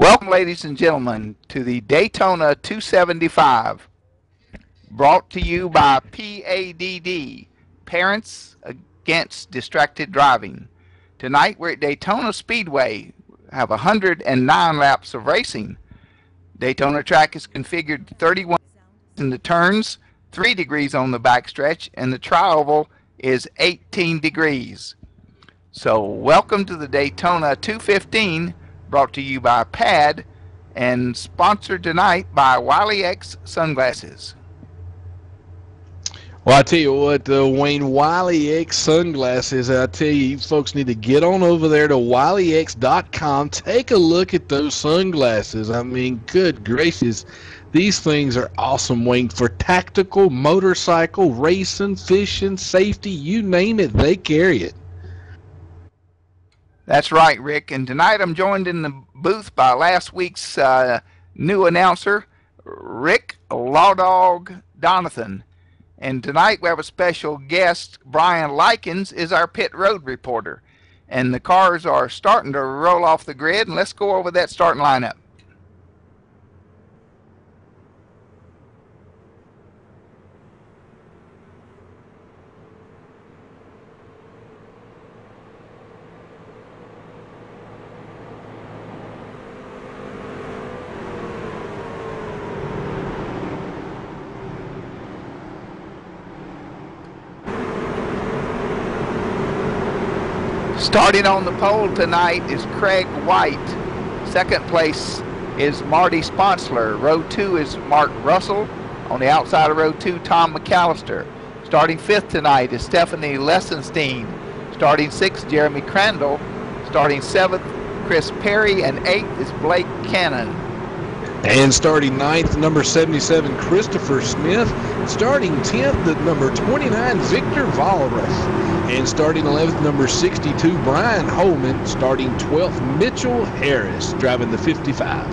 Welcome, ladies and gentlemen, to the Daytona 275, brought to you by P.A.D.D, Parents Against Distracted Driving. Tonight we're at Daytona Speedway, have 109 laps of racing. Daytona track is configured 31 in the turns, 3 degrees on the backstretch, and the tri-oval is 18 degrees. So welcome to the Daytona 215, brought to you by P.A.D.D and sponsored tonight by Wiley X Sunglasses. Well, I tell you what, Wayne, Wiley X Sunglasses, I tell you folks need to get on over there to wileyx.com. Take a look at those sunglasses. I mean, good gracious, these things are awesome, Wayne, for tactical, motorcycle, racing, fishing, safety, you name it, they carry it. That's right, Rick. And tonight I'm joined in the booth by last week's new announcer, Rick Lawdog Donathan. And tonight we have a special guest. Brian Likens is our pit road reporter. And the cars are starting to roll off the grid. And let's go over that starting lineup. Starting on the pole tonight is Craig White. Second place is Marty Sponsler. Row 2 is Mark Russell. On the outside of row 2, Tom McAllister. Starting 5th tonight is Stephanie Lessenstein. Starting 6th, Jeremy Crandall. Starting 7th, Chris Perry. And 8th is Blake Cannon. And starting 9th, number 77, Christopher Smith. Starting 10th, the number 29, Victor Valrath. And starting 11th, number 62, Brian Holman. Starting 12th, Mitchell Harris, driving the 55.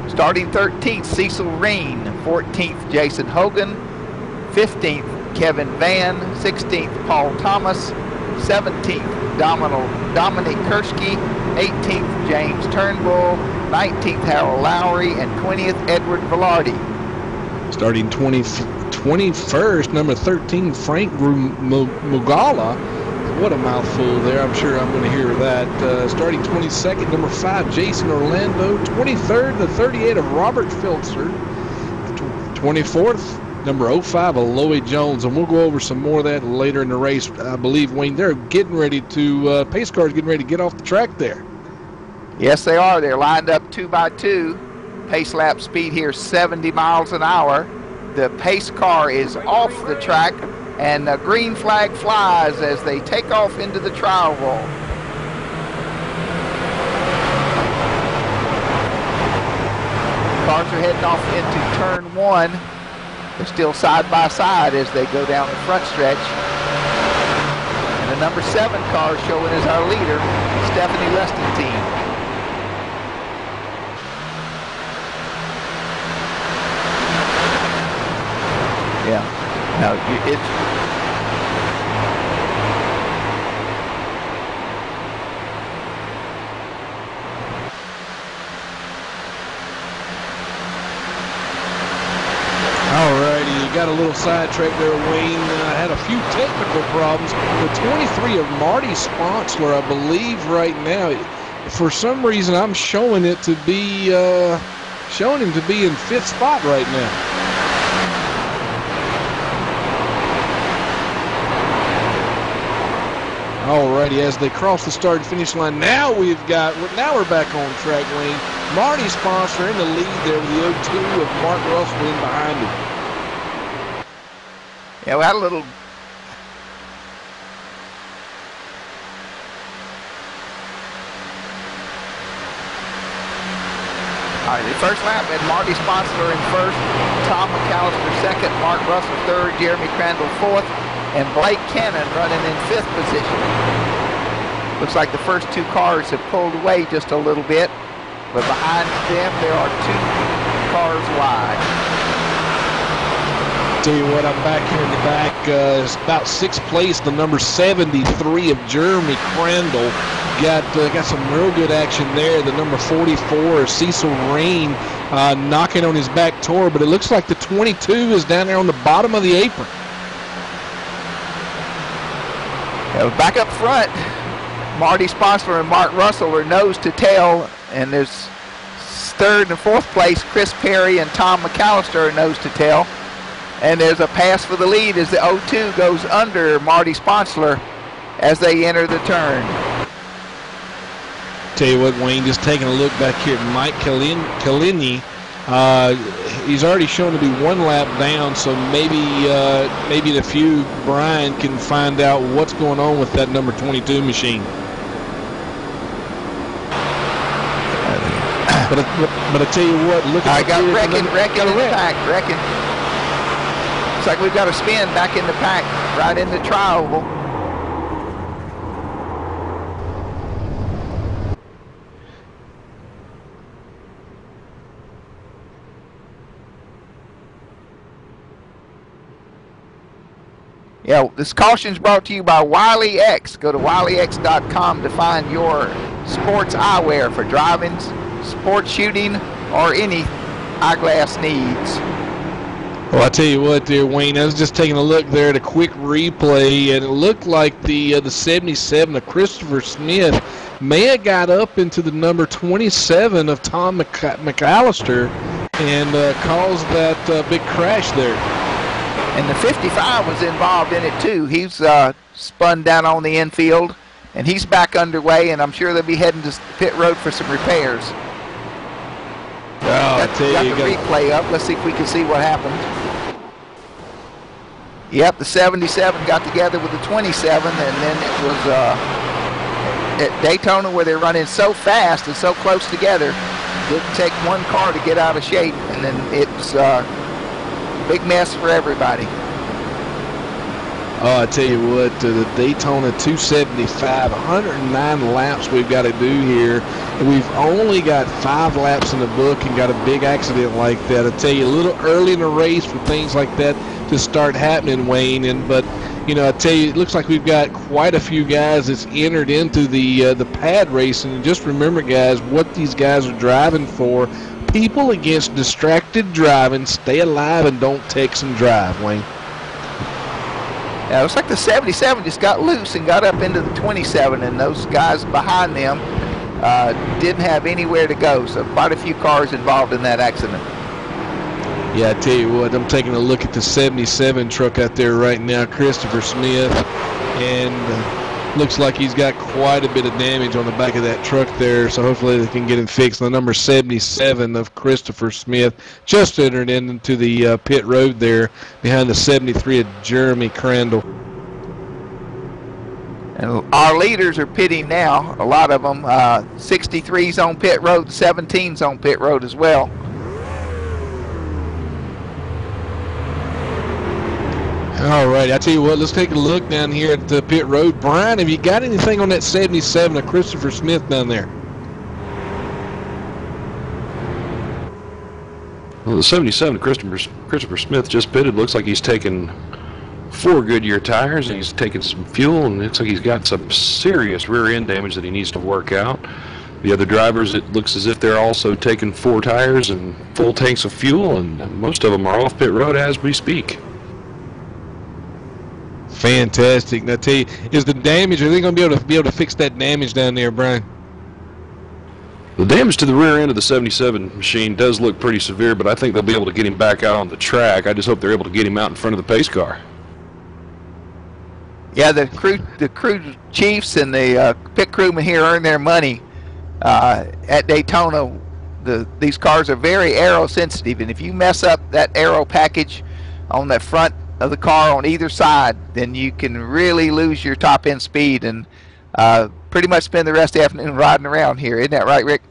Starting 13th, Cecil Reen. 14th, Jason Hogan. 15th, Kevin Van. 16th, Paul Thomas. 17th, Dominic Kursky. 18th, James Turnbull. 19th, Harold Lowry. And 20th, Edward Velarde. Starting 21st, number 13, Frank Mugala. What a mouthful there. I'm sure I'm going to hear that. Starting 22nd, number 5, Jason Orlando. 23rd, the 38 of Robert Filtzer. 24th, number 05, Aloy Jones. And we'll go over some more of that later in the race. I believe, Wayne, they're getting ready to, pace cars getting ready to get off the track there. Yes, they are. They're lined up 2 by 2. Pace lap speed here 70 miles an hour. The pace car is off the track, and the green flag flies as they take off into the trial wall. Cars are heading off into turn 1. They're still side by side as they go down the front stretch. And the number 7 car showing as our leader, Stephanie Lessenstein. Yeah, no, it's... Alrighty, got a little sidetrack there, Wayne. Had a few technical problems. The 23 of Marty Sponsler, I believe right now, for some reason I'm showing it to be, showing him to be in 5th spot right now. Alrighty, as they cross the start and finish line, now we're back on track, Wayne. Marty Sponsler in the lead there with the 02 of Mark Russell in behind him. Yeah, we had a little... All right, the first lap had Marty Sponsler in 1st, Tom McAllister 2nd, Mark Russell 3rd, Jeremy Crandall 4th, and Blake Cannon running in 5th position. Looks like the first 2 cars have pulled away just a little bit, but behind them there are 2 cars wide. tell you what, I'm back here in the back. It's about 6th place, the number 73 of Jeremy Crandall. Got some real good action there. The number 44, Cecil Rain, knocking on his back tore, but it looks like the 22 is down there on the bottom of the apron. Back up front, Marty Sponsler and Mark Russell are nose to tail, and there's 3rd and 4th place, Chris Perry and Tom McAllister are nose to tail. And there's a pass for the lead as the 02 goes under Marty Sponsler as they enter the turn. Tell you what, Wayne, just taking a look back here at Mike Kalini. He's already shown to be 1 lap down, so maybe in a few, Brian can find out what's going on with that number 22 machine. But I tell you what, look at I got Reckon in the pack. Reckon. Looks like we've got a spin back in the pack, right in the tri-oval. Yeah, this caution is brought to you by Wiley X. Go to wileyx.com to find your sports eyewear for driving, sports shooting, or any eyeglass needs. Well, I tell you what there, Wayne, I was just taking a look there at a quick replay, and it looked like the 77 of Christopher Smith may have got up into the number 27 of Tom McAllister and caused that big crash there. And the 55 was involved in it too. He's spun down on the infield, and he's back underway, and I'm sure they'll be heading to pit road for some repairs. Oh, got the replay up. Let's see if we can see what happened. Yep, the 77 got together with the 27, and then it was at Daytona where they're running so fast and so close together. It didn't take one car to get out of shape, and then it's big mess for everybody. Oh, I tell you what, the Daytona 275, 109 laps we've got to do here. And we've only got 5 laps in the book and got a big accident like that. I tell you, a little early in the race for things like that to start happening, Wayne. But, you know, I tell you, it looks like we've got quite a few guys that's entered into the P.A.D.D racing. And just remember, guys, what these guys are driving for. People against distracted driving. Stay alive and don't text and drive, Wayne. Yeah, it looks like the 77 just got loose and got up into the 27, and those guys behind them didn't have anywhere to go. So quite a few cars involved in that accident. Yeah, I tell you what, I'm taking a look at the 77 truck out there right now, Christopher Smith, and looks like he's got quite a bit of damage on the back of that truck there, so hopefully they can get him fixed. The number 77 of Christopher Smith just entered into the pit road there behind the 73 of Jeremy Crandall. And our leaders are pitting now, a lot of them. 63's on pit road, 17's on pit road as well. All right, I tell you what, let's take a look down here at the pit road. Brian, have you got anything on that 77 of Christopher Smith down there? Well, the 77 Christopher Smith just pitted. Looks like he's taken 4 Goodyear tires, and he's taken some fuel, and it looks like he's got some serious rear end damage that he needs to work out. The other drivers, it looks as if they're also taking 4 tires and full tanks of fuel, and most of them are off pit road as we speak. Fantastic. Now, tell you, is the damage, are they going to be able to fix that damage down there, Brian? The damage to the rear end of the 77 machine does look pretty severe, but I think they'll be able to get him back out on the track. I just hope they're able to get him out in front of the pace car. Yeah, the crew chiefs and the pit crewmen here earn their money at Daytona. These cars are very aero sensitive, and if you mess up that aero package on that front of the car on either side, then you can really lose your top end speed and pretty much spend the rest of the afternoon riding around here. Isn't that right, Rick?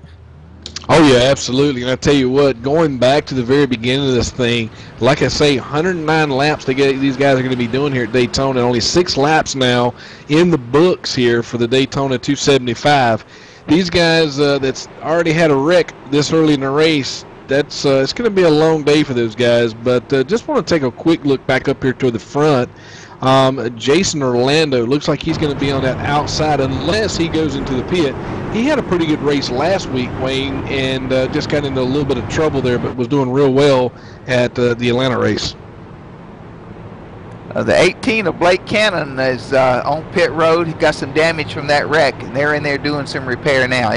Oh yeah, absolutely. And I tell you what, going back to the very beginning of this thing, like I say, 109 laps these guys are going to be doing here at Daytona. Only 6 laps now in the books here for the Daytona 275. These guys that's already had a wreck this early in the race that's it's going to be a long day for those guys. But just want to take a quick look back up here toward the front. Jason Orlando looks like he's going to be on that outside unless he goes into the pit. He had a pretty good race last week, Wayne, and just got into a little bit of trouble there, but was doing real well at the Atlanta race. The 18 of Blake Cannon is on pit road. He got some damage from that wreck, and they're in there doing some repair now.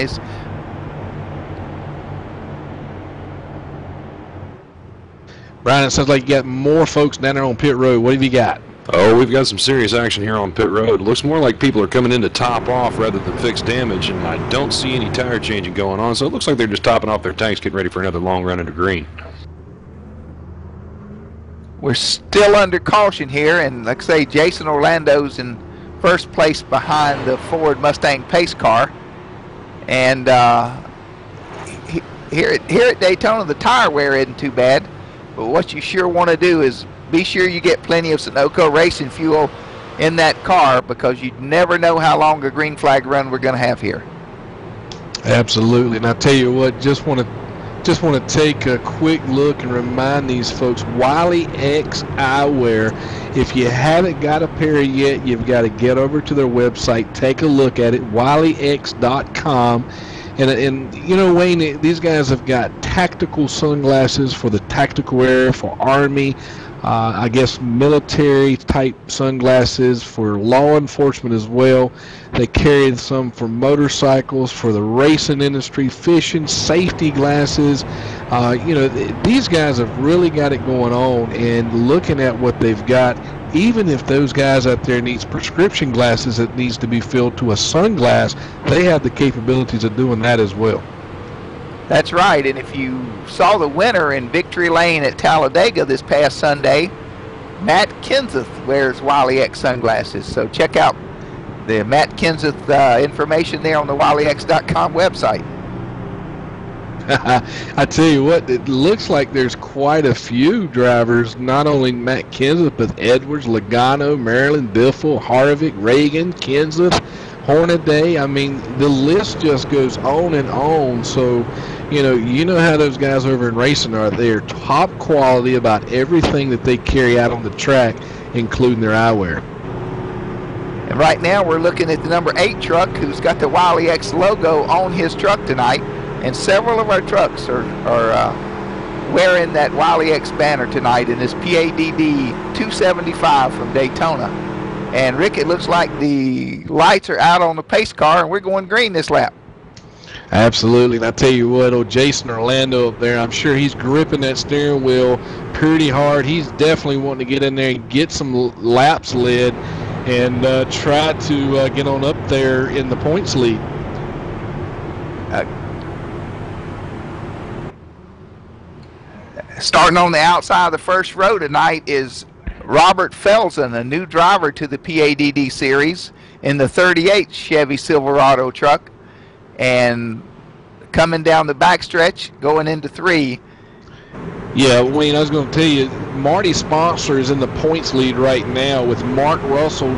Brian, it sounds like you got more folks down there on pit road. What have you got? Oh, we've got some serious action here on pit road. It looks more like people are coming in to top off rather than fix damage, and I don't see any tire changing going on, so it looks like they're just topping off their tanks, getting ready for another long run into green. We're still under caution here, and like I say, Jason Orlando's in first place behind the Ford Mustang pace car. And here at Daytona, the tire wear isn't too bad, but what you sure want to do is be sure you get plenty of Sunoco racing fuel in that car, because you never know how long a green flag run we're going to have here. Absolutely, and I tell you what, just want to take a quick look and remind these folks, Wiley X Eyewear. If you haven't got a pair yet, you've got to get over to their website, take a look at it, wileyx.com. And you know, Wayne, these guys have got tactical sunglasses for the tactical wear, for Army, I guess military type sunglasses, for law enforcement as well. They carry some for motorcycles, for the racing industry, fishing, safety glasses. You know, these guys have really got it going on, and looking at what they've got, even if those guys out there needs prescription glasses that needs to be filled to a sunglass, they have the capabilities of doing that as well. That's right, and if you saw the winner in Victory Lane at Talladega this past Sunday, Matt Kenseth wears Wiley X sunglasses. So check out the Matt Kenseth information there on the wileyx.com website. I tell you what, it looks like there's quite a few drivers, not only Matt Kenseth, but Edwards, Logano, Maryland, Biffle, Harvick, Reagan, Kenseth, Hornaday. I mean, the list just goes on and on. So, you know how those guys over in racing are. They're top quality about everything that they carry out on the track, including their eyewear. And right now we're looking at the number 8 truck, who's got the Wiley X logo on his truck tonight. And several of our trucks are wearing that Wiley X banner tonight in this P.A.D.D 275 from Daytona. And Rick, it looks like the lights are out on the pace car, and we're going green this lap. Absolutely, and I tell you what, old Jason Orlando up there, I'm sure he's gripping that steering wheel pretty hard. He's definitely wanting to get in there and get some laps led and try to get on up there in the points lead. Starting on the outside of the first row tonight is Robert Felsen, a new driver to the P.A.D.D series in the 38 Chevy Silverado truck. And coming down the backstretch, going into 3. Yeah, Wayne, I was going to tell you, Marty Sponsor is in the points lead right now with Mark Russell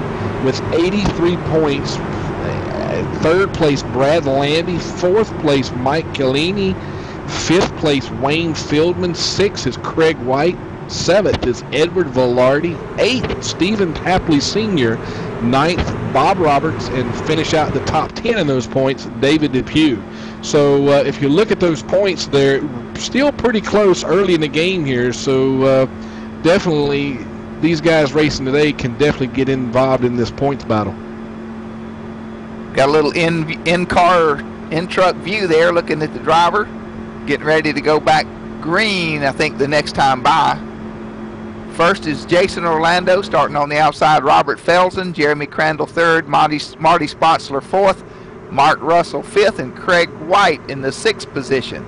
with 83 points. Third place, Brad Landy. Fourth place, Mike Chiellini. Fifth place, Wayne Fieldman. Sixth is Craig White. Seventh is Edward Velarde. Eighth, Stephen Tapley Sr. Ninth, Bob Roberts. And finish out the top 10 in those points, David Depew. So if you look at those points, they're still pretty close early in the game here. So definitely these guys racing today can definitely get involved in this points battle. Got a little in-car, in-truck view there, looking at the driver. Getting ready to go back green, I think, the next time by. First is Jason Orlando, starting on the outside, Robert Felsen, Jeremy Crandall third, Marty Spotzler fourth, Mark Russell fifth, and Craig White in the 6th position.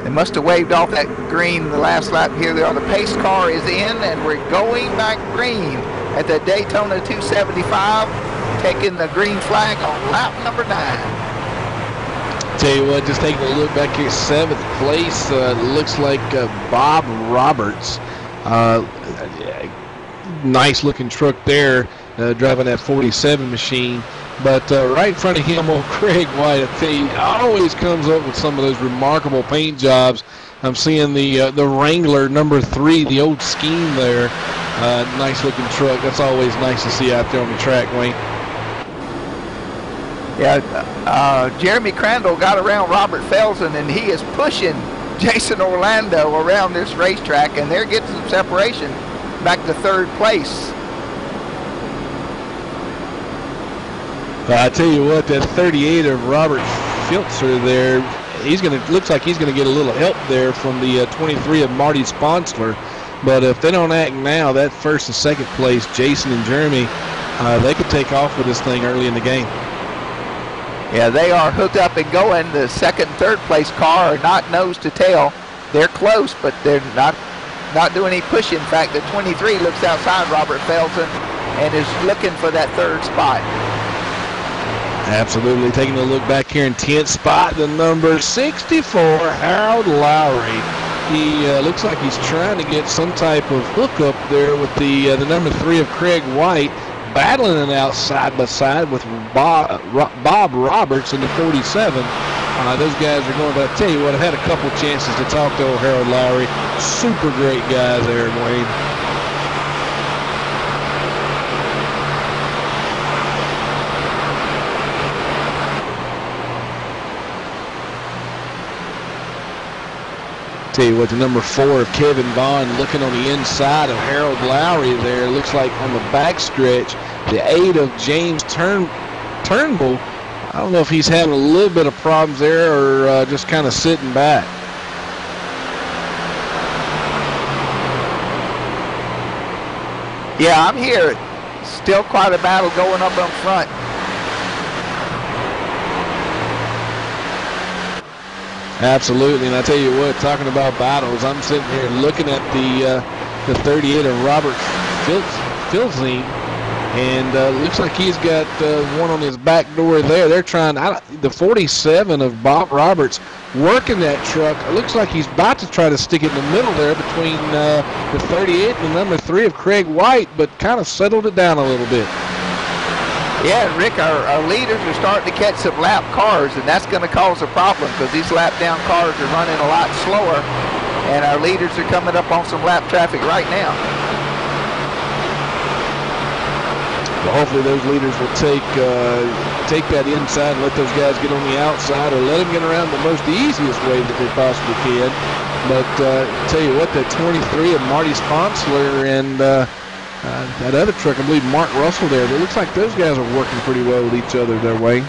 They must have waved off that green the last lap. Here they are. The pace car is in, and we're going back green at the Daytona 275. Taking the green flag on lap number 9. Tell you what, just taking a look back here, 7th place, looks like Bob Roberts. Nice looking truck there. driving that 47 machine. But right in front of him, old Craig White, I tell you, always comes up with some of those remarkable paint jobs. I'm seeing the Wrangler number 3, the old scheme there. Nice looking truck. That's always nice to see out there on the track, Wayne. Yeah, Jeremy Crandall got around Robert Felsen, and he is pushing Jason Orlando around this racetrack, and they're getting some separation back to third place. I tell you what, that 38 of Robert Filtzer there, looks like he's gonna get a little help there from the 23 of Marty Sponsler. But if they don't act now, that first and second place, Jason and Jeremy, they could take off with this thing early in the game. Yeah, they are hooked up and going. The second and third place car are not nose to tail. They're close, but they're not doing any pushing. In fact, the 23 looks outside Robert Felsen and is looking for that third spot. Absolutely. Taking a look back here in 10th spot, the number 64, Harold Lowry. He looks like he's trying to get some type of hookup there with the number 3 of Craig White, battling it out side by side with Bob Roberts in the 47. Those guys are going, but I tell you what, I've had a couple chances to talk to old Harold Lowry. Super great guy there, Wayne. Tell you what, the number 4 of Kevin Vaughn looking on the inside of Harold Lowry there. Looks like on the back stretch, the 8 of James Turnbull. I don't know if he's having a little bit of problems there or just kind of sitting back. Yeah, I'm here. Still quite a battle going up in front. Absolutely, and I tell you what, talking about battles, I'm sitting here looking at the 38 of Robert Filzine, and looks like he's got one on his back door there. They're trying, the 47 of Bob Roberts working that truck. It looks like he's about to try to stick it in the middle there between the 38 and the number 3 of Craig White, but kind of settled it down a little bit. Yeah, Rick, our leaders are starting to catch some lap cars, and that's going to cause a problem because these lap down cars are running a lot slower, and our leaders are coming up on some lap traffic right now. Well, hopefully those leaders will take that inside and let those guys get on the outside, or let them get around the easiest way that they possibly can. But tell you what, that 23 of Marty Sponsler and that other truck, I believe Mark Russell there, it looks like those guys are working pretty well with each other there, Wayne.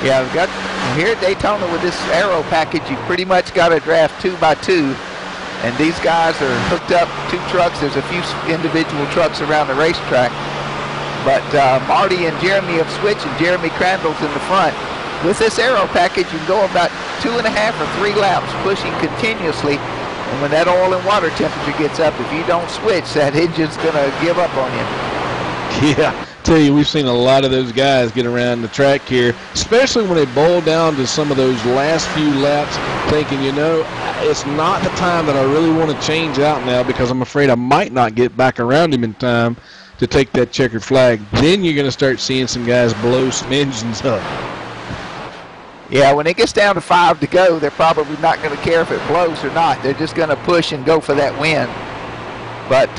Yeah, we've got here at Daytona with this aero package, you pretty much got to draft 2 by 2. And these guys are hooked up, 2 trucks. There's a few individual trucks around the racetrack. But Marty and Jeremy have switched, and Jeremy Crandall's in the front. With this aero package, you can go about 2.5 or 3 laps, pushing continuously. And when that oil and water temperature gets up, if you don't switch, that engine's going to give up on you. Yeah, tell you, we've seen a lot of those guys get around the track here, especially when they boil down to some of those last few laps, thinking, you know, it's not the time that I really want to change out now because I'm afraid I might not get back around him in time to take that checkered flag. Then you're going to start seeing some guys blow some engines up. Yeah, when it gets down to 5 to go, they're probably not going to care if it blows or not. They're just going to push and go for that win. But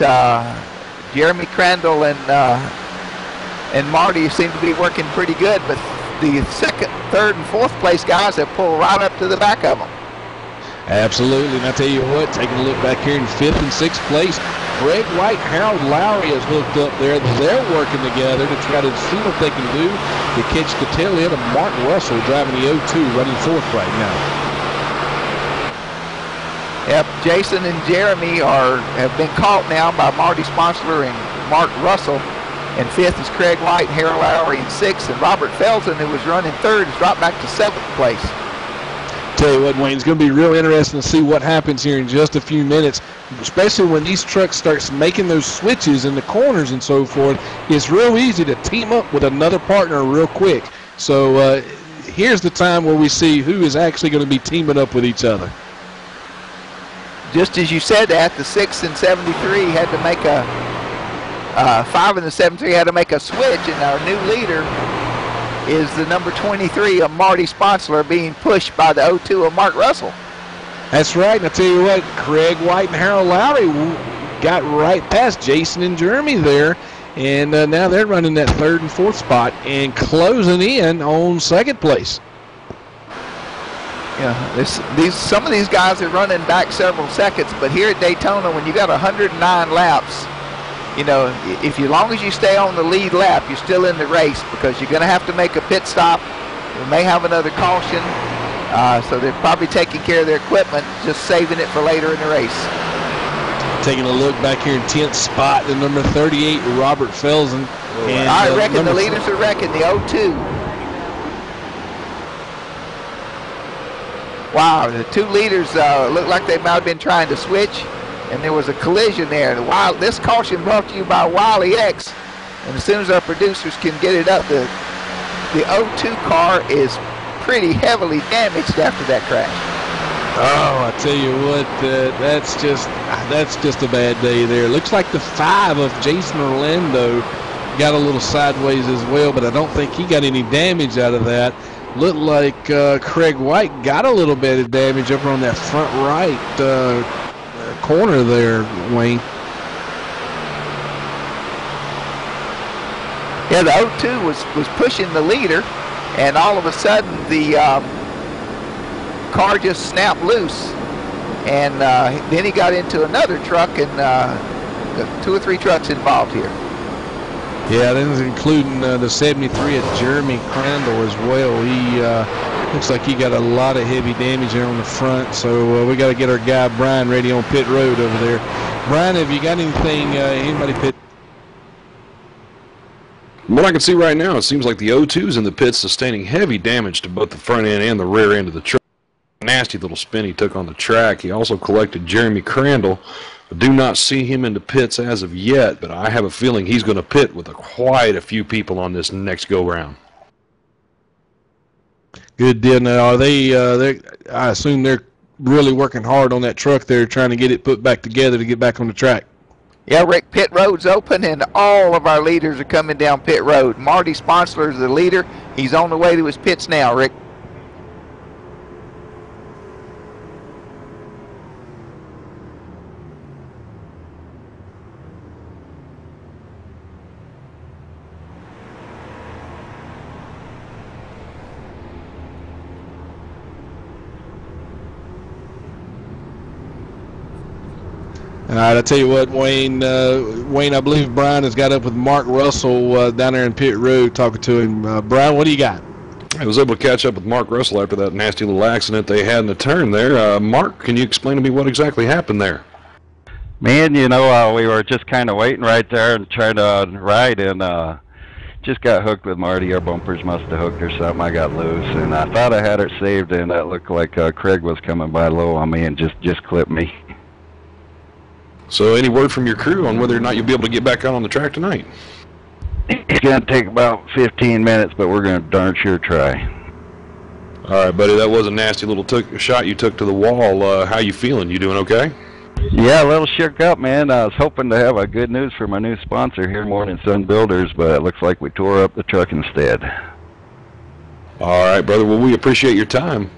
Jeremy Crandall and Marty seem to be working pretty good. But the second, third, and fourth place guys have pulled right up to the back of them. Absolutely, and I tell you what, taking a look back here in 5th and 6th place, Craig White, Harold Lowry is hooked up there. They're working together to try to see what they can do to catch the tail end of Mark Russell driving the 02, running 4th right now. Yep, Jason and Jeremy have been caught now by Marty Sponsler and Mark Russell. And 5th is Craig White, Harold Lowry in 6th, and Robert Felsen, who was running 3rd, has dropped back to 7th place. Tell you what, Wayne, it's going to be real interesting to see what happens here in just a few minutes, especially when these trucks start making those switches in the corners and so forth. It's real easy to team up with another partner real quick. So here's the time where we see who is actually going to be teaming up with each other. Just as you said that, the 6 and 73 had to make 5 and the 7-3 had to make a switch, and our new leader is the number 23 of Marty Sponsler being pushed by the 02 of Mark Russell. That's right. And I tell you what, Craig White and Harold Lowry got right past Jason and Jeremy there, and now they're running that 3rd and 4th spot and closing in on 2nd place. Yeah, some of these guys are running back several seconds, but here at Daytona, when you got 109 laps, you know, as long as you stay on the lead lap, you're still in the race, because you're going to have to make a pit stop. You may have another caution, so they're probably taking care of their equipment, just saving it for later in the race. Taking a look back here in 10th spot, the number 38, Robert Felsen. And, I reckon the leaders are wrecking the 02. Wow, the 2 leaders look like they might have been trying to switch, and there was a collision there. This caution brought to you by Wiley X, and as soon as our producers can get it up, the 02 car is pretty heavily damaged after that crash. Oh, I tell you what, that's just a bad day there. Looks like the 5 of Jason Orlando got a little sideways as well, but I don't think he got any damage out of that. Looked like Craig White got a little bit of damage up on that front right corner there, Wayne. Yeah, the 02 was pushing the leader, and all of a sudden the car just snapped loose, and then he got into another truck, and 2 or 3 trucks involved here. Yeah, that is including the 73 of Jeremy Crandall as well. He looks like he got a lot of heavy damage there on the front, so we got to get our guy Brian ready on pit road over there. Brian, have you got anything, anybody pit? What I can see right now, it seems like the 02's in the pits sustaining heavy damage to both the front end and the rear end of the truck. Nasty little spin he took on the track. He also collected Jeremy Crandall. I do not see him in the pits as of yet, but I have a feeling he's going to pit with quite a few people on this next go-round. Good deal. Now, are they? I assume they're really working hard on that truck. They're trying to get it put back together to get back on the track. Yeah, Rick, pit road's open, and all of our leaders are coming down pit road. Marty Sponsler is the leader. He's on the way to his pits now, Rick. All right, I tell you what, Wayne, I believe Brian has got up with Mark Russell down there in pit road talking to him. Brian, what do you got? I was able to catch up with Mark Russell after that nasty little accident they had in the turn there. Mark, can you explain to me what exactly happened there? Man, you know, we were just kind of waiting right there and trying to ride, and just got hooked with Marty. Our bumpers must have hooked or something. I got loose, and I thought I had it saved, and it looked like Craig was coming by low on me and just clipped me. So any word from your crew on whether or not you'll be able to get back out on the track tonight? It's going to take about 15 minutes, but we're going to darn sure try. All right, buddy, that was a nasty little shot you took to the wall. How you feeling? You doing okay? Yeah, a little shook up, man. I was hoping to have a good news for my new sponsor here, Morning Sun Builders, but it looks like we tore up the truck instead. All right, brother. Well, we appreciate your time.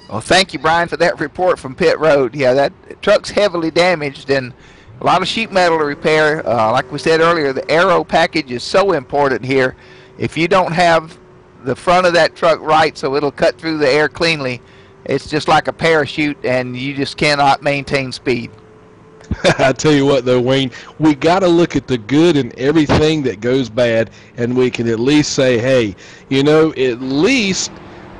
Well, thank you, Brian, for that report from pit road. Yeah, that truck's heavily damaged, and a lot of sheet metal to repair. Like we said earlier, the aero package is so important here. If you don't have the front of that truck right so it'll cut through the air cleanly, it's just like a parachute, and you just cannot maintain speed. I tell you what, though, Wayne, we got to look at the good in everything that goes bad, and we can at least say, hey, you know, at least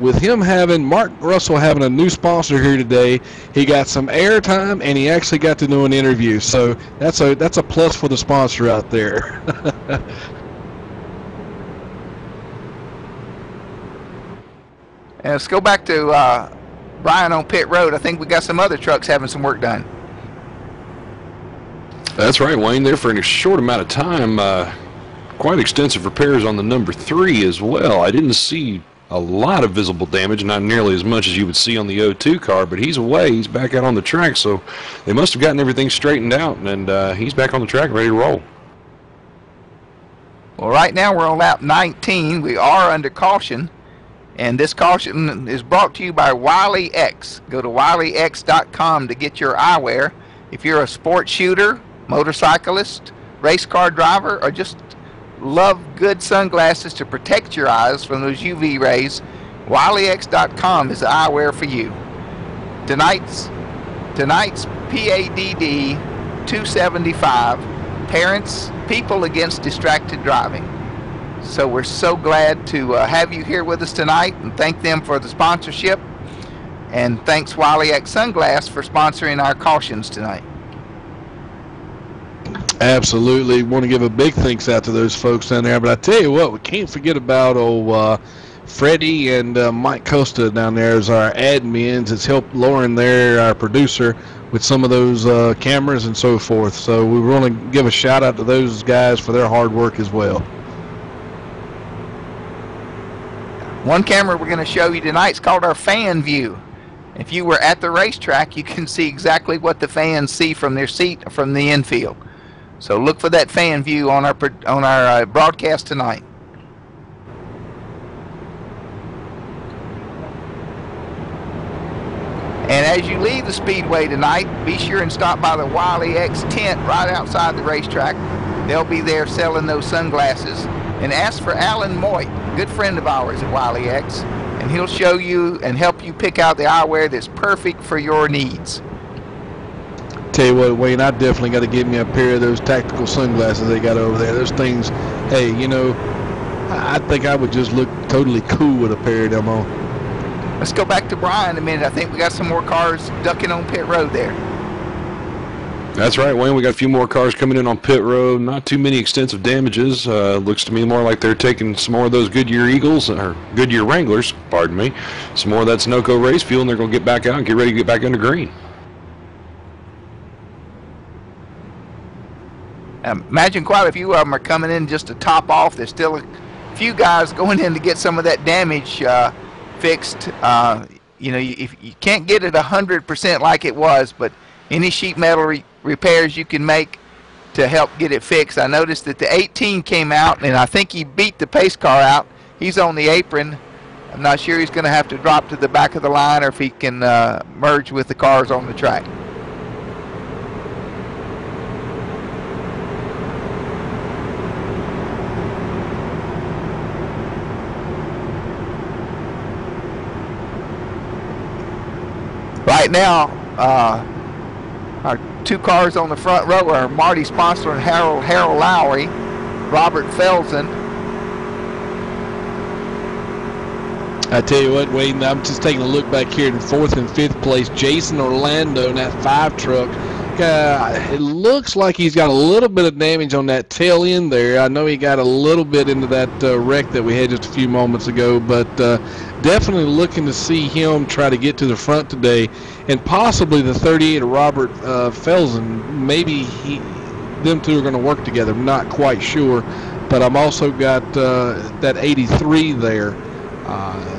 with him Mark Russell having a new sponsor here today, he got some airtime, and he actually got to do an interview. So that's a plus for the sponsor out there. And let's go back to Brian on pit road. I think we got some other trucks having some work done. That's right, Wayne. There for a short amount of time, quite extensive repairs on the number 3 as well. I didn't see a lot of visible damage, not nearly as much as you would see on the O2 car, but he's away. He's back out on the track, so they must have gotten everything straightened out, and he's back on the track ready to roll. Well, right now we're on lap 19. We are under caution, and this caution is brought to you by Wiley X. Go to wileyx.com to get your eyewear. If you're a sports shooter, motorcyclist, race car driver, or just love good sunglasses to protect your eyes from those UV rays, wileyx.com is the eyewear for you. Tonight's P.A.D.D 275, Parents, People Against Distracted Driving. So we're so glad to have you here with us tonight, and thank them for the sponsorship, and thanks Wiley X Sunglass for sponsoring our cautions tonight. Absolutely. Want to give a big thanks out to those folks down there. But I tell you what, we can't forget about old Freddie and Mike Costa down there as our admins. It's helped Lauren there, our producer, with some of those cameras and so forth. So we want to give a shout out to those guys for their hard work as well. One camera we're going to show you tonight is called our fan view. If you were at the racetrack, you can see exactly what the fans see from their seat from the infield. So look for that fan view on our broadcast tonight. And as you leave the speedway tonight, be sure and stop by the Wiley X tent right outside the racetrack. They'll be there selling those sunglasses. And ask for Alan Moit, good friend of ours at Wiley X, and he'll show you and help you pick out the eyewear that's perfect for your needs. Tell you what, Wayne, I definitely got to get me a pair of those tactical sunglasses they got over there. Those things, hey, you know, I think I would just look totally cool with a pair of them on. Let's go back to Brian a minute. I think we got some more cars ducking on pit road there. That's right, Wayne. We got a few more cars coming in on pit road. Not too many extensive damages. Looks to me more like they're taking some more of those Goodyear Eagles, or Goodyear Wranglers, pardon me. Some more of that Sunoco race fuel, and they're going to get back out and get ready to get back under green. Imagine quite a few of them are coming in just to top off. There's still a few guys going in to get some of that damage fixed. You know, if you can't get it 100% like it was, but any sheet metal repairs you can make to help get it fixed. I noticed that the 18 came out, and I think he beat the pace car out. He's on the apron. I'm not sure he's going to have to drop to the back of the line or if he can merge with the cars on the track. Right now, our two cars on the front row are Marty Sponsler and Harold Lowry, Robert Felsen. I tell you what, Wade, I'm just taking a look back here in 4th and 5th place. Jason Orlando in that 5 truck. It looks like he's got a little bit of damage on that tail end there. I know he got a little bit into that wreck that we had just a few moments ago, but definitely looking to see him try to get to the front today, and possibly the 38 Robert Felsen. Maybe them two are going to work together. I'm not quite sure, but I'm also got that 83 there.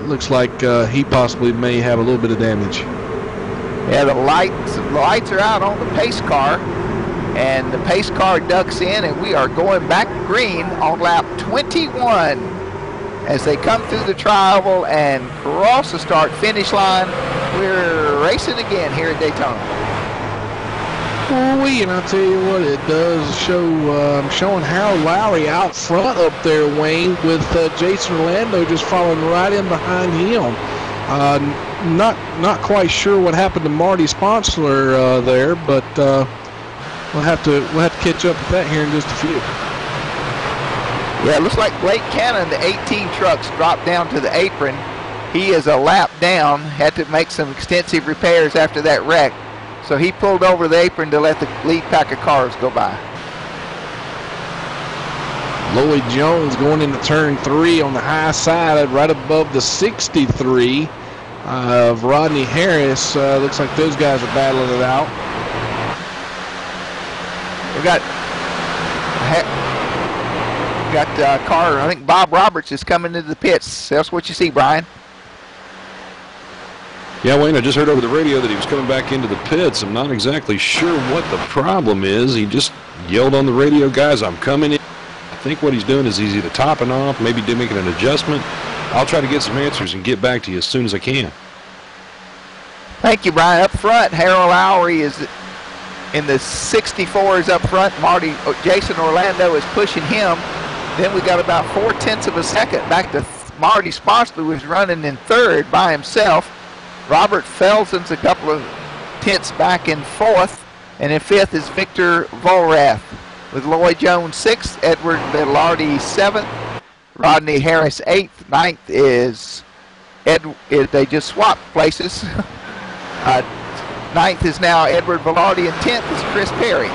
Looks like he possibly may have a little bit of damage. Yeah, the lights are out on the pace car, and the pace car ducks in, and we are going back green on lap 21 as they come through the tri-oval and cross the start-finish line. We're racing again here at Daytona. And I'll tell you what, it does show showing Harold Lowry out front up there, Wayne, with Jason Orlando just following right in behind him. Not quite sure what happened to Marty Sponsler there, but we'll have to catch up with that here in just a few. Yeah, it looks like Blake Cannon, the 18 trucks, dropped down to the apron. He is a lap down, had to make some extensive repairs after that wreck. So he pulled over the apron to let the lead pack of cars go by. Lloyd Jones going into turn 3 on the high side, right above the 63 of Rodney Harris. Looks like those guys are battling it out. We got got car, I think Bob Roberts is coming into the pits. That's what you see, Brian. Yeah, Wayne, I just heard over the radio that he was coming back into the pits. I'm not exactly sure what the problem is. He just yelled on the radio, guys, I'm coming in. I think what he's doing is he's either topping off, maybe making an adjustment. I'll try to get some answers and get back to you as soon as I can. Thank you, Brian. Up front, Harold Lowry is in the 64s up front. Jason Orlando is pushing him. Then we got about 0.4 of a second back to Marty Sponsler, who's running in third by himself. Robert Felson's a couple of tenths back in fourth, and in fifth is Victor Volrath with Lloyd Jones sixth, Edward Velarde seventh, Rodney Harris eighth, ninth is they just swapped places. Ninth is now Edward Velarde, and 10th is Chris Perry.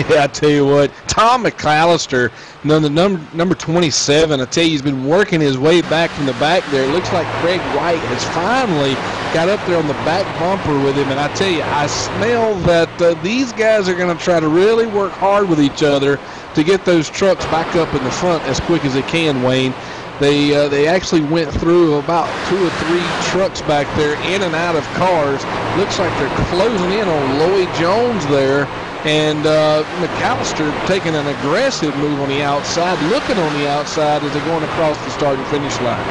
Yeah, I tell you what, Tom McAllister, the number 27, I tell you, he's been working his way back from the back there. It looks like Craig White has finally got up there on the back bumper with him, and I tell you, I smell that these guys are going to try to really work hard with each other to get those trucks back up in the front as quick as they can, Wayne. They actually went through about 2 or 3 trucks back there in and out of cars. Looks like they're closing in on Lloyd Jones there. And McAllister taking an aggressive move on the outside, looking on the outside as they're going across the start and finish line.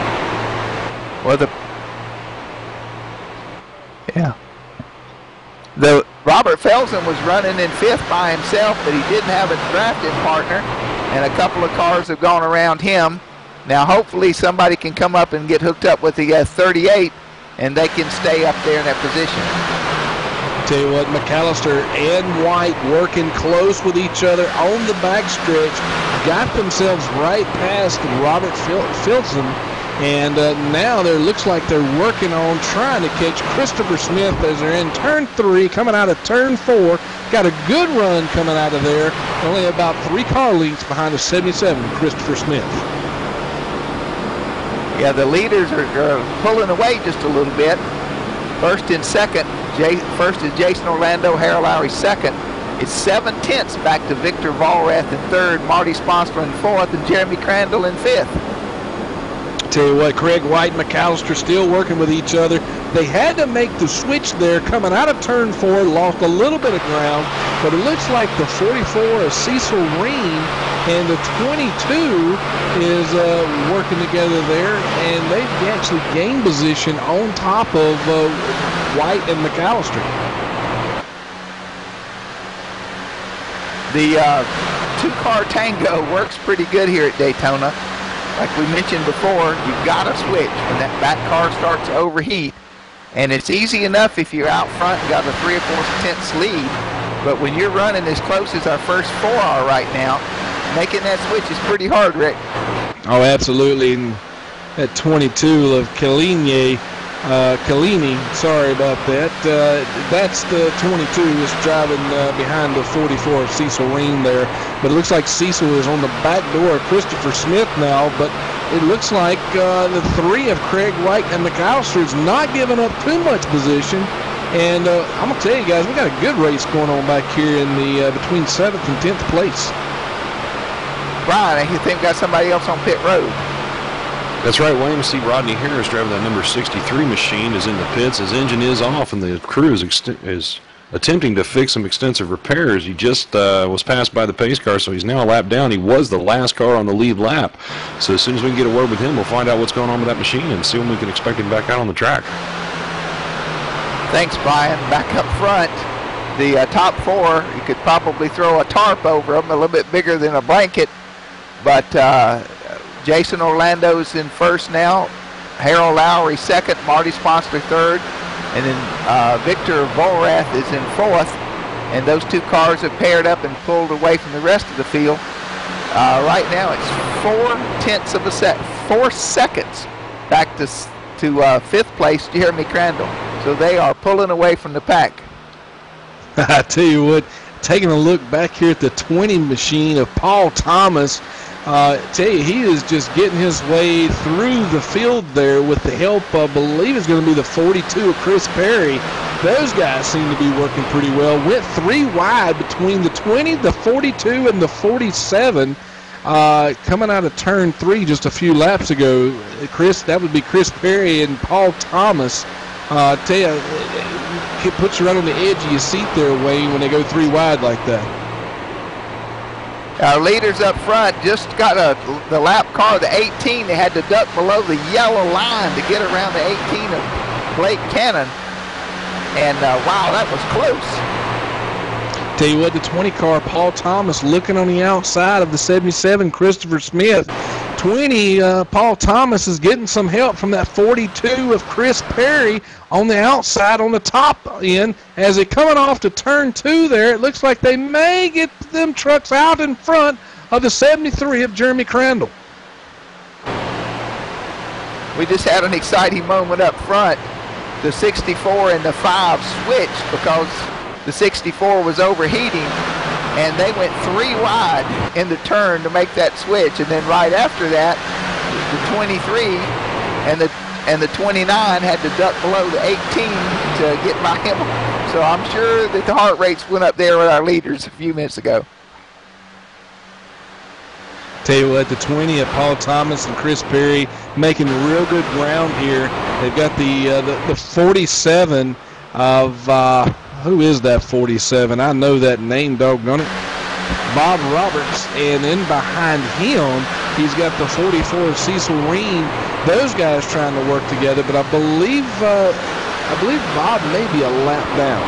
Well, the Robert Felsen was running in fifth by himself, but he didn't have a drafting partner, and a couple of cars have gone around him. Now, hopefully, somebody can come up and get hooked up with the 38, and they can stay up there in that position. Tell you what, McAllister and White working close with each other on the backstretch, got themselves right past Robert Filson, and now there looks like they're working on trying to catch Christopher Smith as they're in turn 3, coming out of turn 4. Got a good run coming out of there, only about 3 car lengths behind the 77, Christopher Smith. Yeah, the leaders are pulling away just a little bit. First and second, first is Jason Orlando, Harold Lowry second. It's 7 tenths back to Victor Volrath in third, Marty Sponsler in fourth, and Jeremy Crandall in fifth. Tell you what, Craig White and McAllister still working with each other. They had to make the switch there coming out of turn 4, lost a little bit of ground, but it looks like the 44 of Cecil Reen and the 22 is working together there, and they've actually gained position on top of White and McAllister. The two-car tango works pretty good here at Daytona. Like we mentioned before, you've got to switch when that back car starts to overheat. And it's easy enough if you're out front and got a 3 or 4 tenths lead. But when you're running as close as our first 4 are right now, making that switch is pretty hard, Rick. Oh, absolutely. And at 22 of Kalini, sorry about that. That's the 22 is driving behind the 44 of Cecil Reen there. But it looks like Cecil is on the back door of Christopher Smith now. But it looks like the 3 of Craig White and McAllister is not giving up too much position. And I'm going to tell you guys, we got a good race going on back here in the between 7th and 10th place. Brian, I think we got somebody else on pit road. That's right, Wayne. We see Rodney Harris driving that number 63 machine is in the pits. His engine is off, and the crew is attempting to fix some extensive repairs. He just was passed by the pace car, so he's now a lap down. He was the last car on the lead lap. So as soon as we can get a word with him, we'll find out what's going on with that machine and see when we can expect him back out on the track. Thanks, Brian. Back up front, the top 4, you could probably throw a tarp over them, a little bit bigger than a blanket, but Jason Orlando's in first now, Harold Lowry second, Marty Sponsler third, and then Victor Volrath is in fourth, and those 2 cars have paired up and pulled away from the rest of the field. Right now it's 4 tenths of a 4 seconds back to 5th place, Jeremy Crandall. So they are pulling away from the pack. I tell you what, taking a look back here at the 20 machine of Paul Thomas, tell you, he is just getting his way through the field there with the help, I believe it's going to be the 42 of Chris Perry. Those guys seem to be working pretty well. Went 3 wide between the 20, the 42, and the 47. coming out of turn 3 just a few laps ago. That would be Chris Perry and Paul Thomas. Tell you, it puts you right on the edge of your seat there, Wayne, when they go 3 wide like that. Our leaders up front just got the lap car, the 18. They had to duck below the yellow line to get around the 18 of Blake Cannon. And wow, that was close. Tell you what, the 20 car, Paul Thomas, looking on the outside of the 77, Christopher Smith. 20, Paul Thomas is getting some help from that 42 of Chris Perry on the outside on the top end. As they're coming off to turn 2 there, it looks like they may get them trucks out in front of the 73 of Jeremy Crandall. We just had an exciting moment up front. The 64 and the 5 switched because the 64 was overheating, and they went 3 wide in the turn to make that switch. And then right after that, the 23 and the 29 had to duck below the 18 to get by him. So I'm sure that the heart rates went up there with our leaders a few minutes ago. Tell you what, the 20 of Paul Thomas and Chris Perry making real good ground here. They've got the 47 of who is that 47? I know that name, doggone it. Bob Roberts, and then behind him, he's got the 44 of Cecil Reen. Those guys trying to work together, but I believe Bob may be a lap down.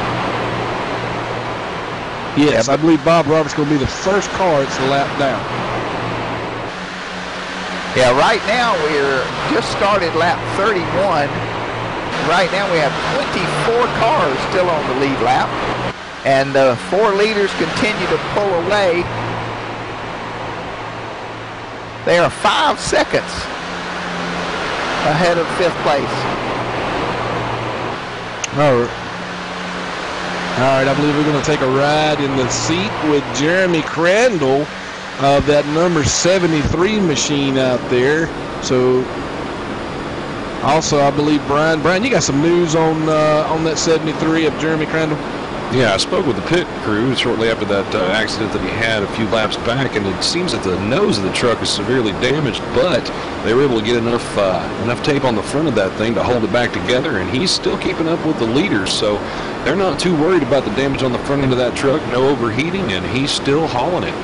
Yes, I believe Bob Roberts going to be the first car that's a lap down. Yeah, right now we're just started lap 31. Right now we have 24 cars still on the lead lap, and the 4 leaders continue to pull away. They are 5 seconds ahead of 5th place. All right, I believe we're going to take a ride in the seat with Jeremy Crandall of that number 73 machine out there. So also, I believe Brian, you got some news on that 73 of Jeremy Crandall? Yeah, I spoke with the pit crew shortly after that accident that he had a few laps back, and it seems that the nose of the truck is severely damaged, but they were able to get enough tape on the front of that thing to hold it back together, and he's still keeping up with the leaders, so they're not too worried about the damage on the front end of that truck, no overheating, and he's still hauling it.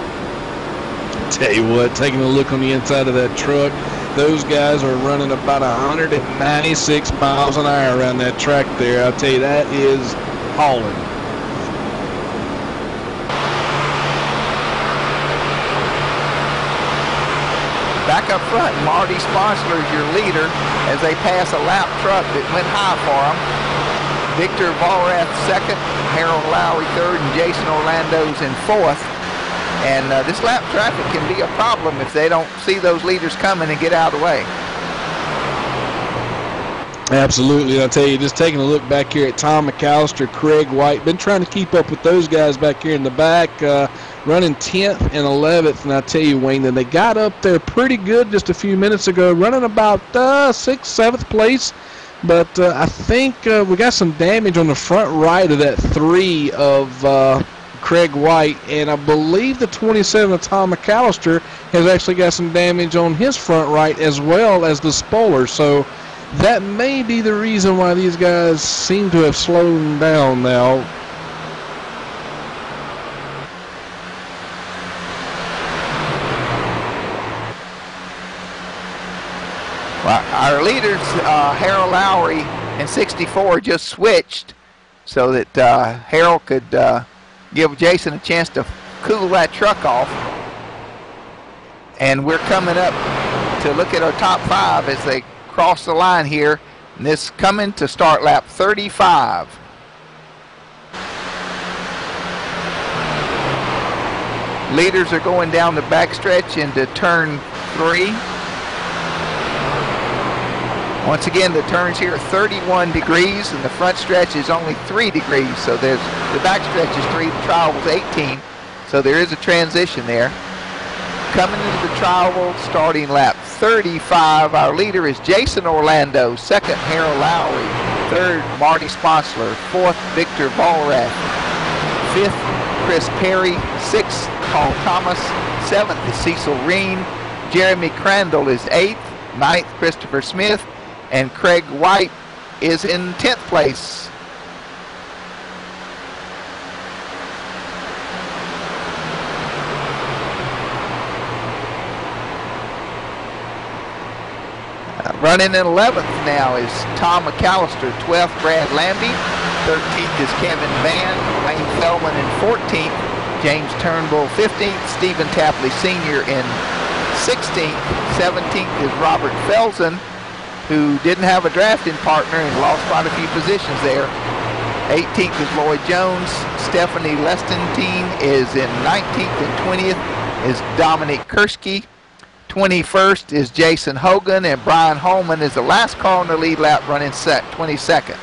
Tell you what, taking a look on the inside of that truck, those guys are running about 196 miles an hour around that track there. I'll tell you, that is hauling. Back up front, Marty Sponsler is your leader as they pass a lap truck that went high for them. Victor Vollrath second, Harold Lowry third, and Jason Orlando's in 4th. And this lap traffic can be a problem if they don't see those leaders coming and get out of the way. Absolutely. I'll tell you, just taking a look back here at Tom McAllister, Craig White, been trying to keep up with those guys back here in the back, running 10th and 11th. And I'll tell you, Wayne, that they got up there pretty good just a few minutes ago, running about 6th, 7th place. But I think we got some damage on the front right of that 3 of Craig White, and I believe the 27 of Tom McAllister has actually got some damage on his front right as well as the spoiler. So that may be the reason why these guys seem to have slowed down now. Well, our leaders, Harold Lowry and 64, just switched so that Harold could give Jason a chance to cool that truck off. And we're coming up to look at our top 5 as they cross the line here. And this coming to start lap 35. Leaders are going down the backstretch into turn 3. Once again, the turns here are 31 degrees, and the front stretch is only 3 degrees. So there's the back stretch is 3, the trial was 18. So there is a transition there. Coming into the trial, starting lap 35, our leader is Jason Orlando. Second, Harold Lowry. Third, Marty Sponsler. Fourth, Victor Vollrath. Fifth, Chris Perry. Sixth, Paul Thomas. 7th is Cecil Reen. Jeremy Crandall is 8th. 9th, Christopher Smith. And Craig White is in 10th place. Running in 11th now is Tom McAllister. 12th, Brad Lambie. 13th is Kevin Vann. Wayne Feldman in 14th. James Turnbull 15th. Stephen Tapley Sr. in 16th. 17th is Robert Felsen, who didn't have a drafting partner and lost quite a few positions there. 18th is Lloyd Jones. Stephanie Lestantine is in 19th, and 20th is Dominic Kursky. 21st is Jason Hogan, and Brian Holman is the last car on the lead lap, running 22nd.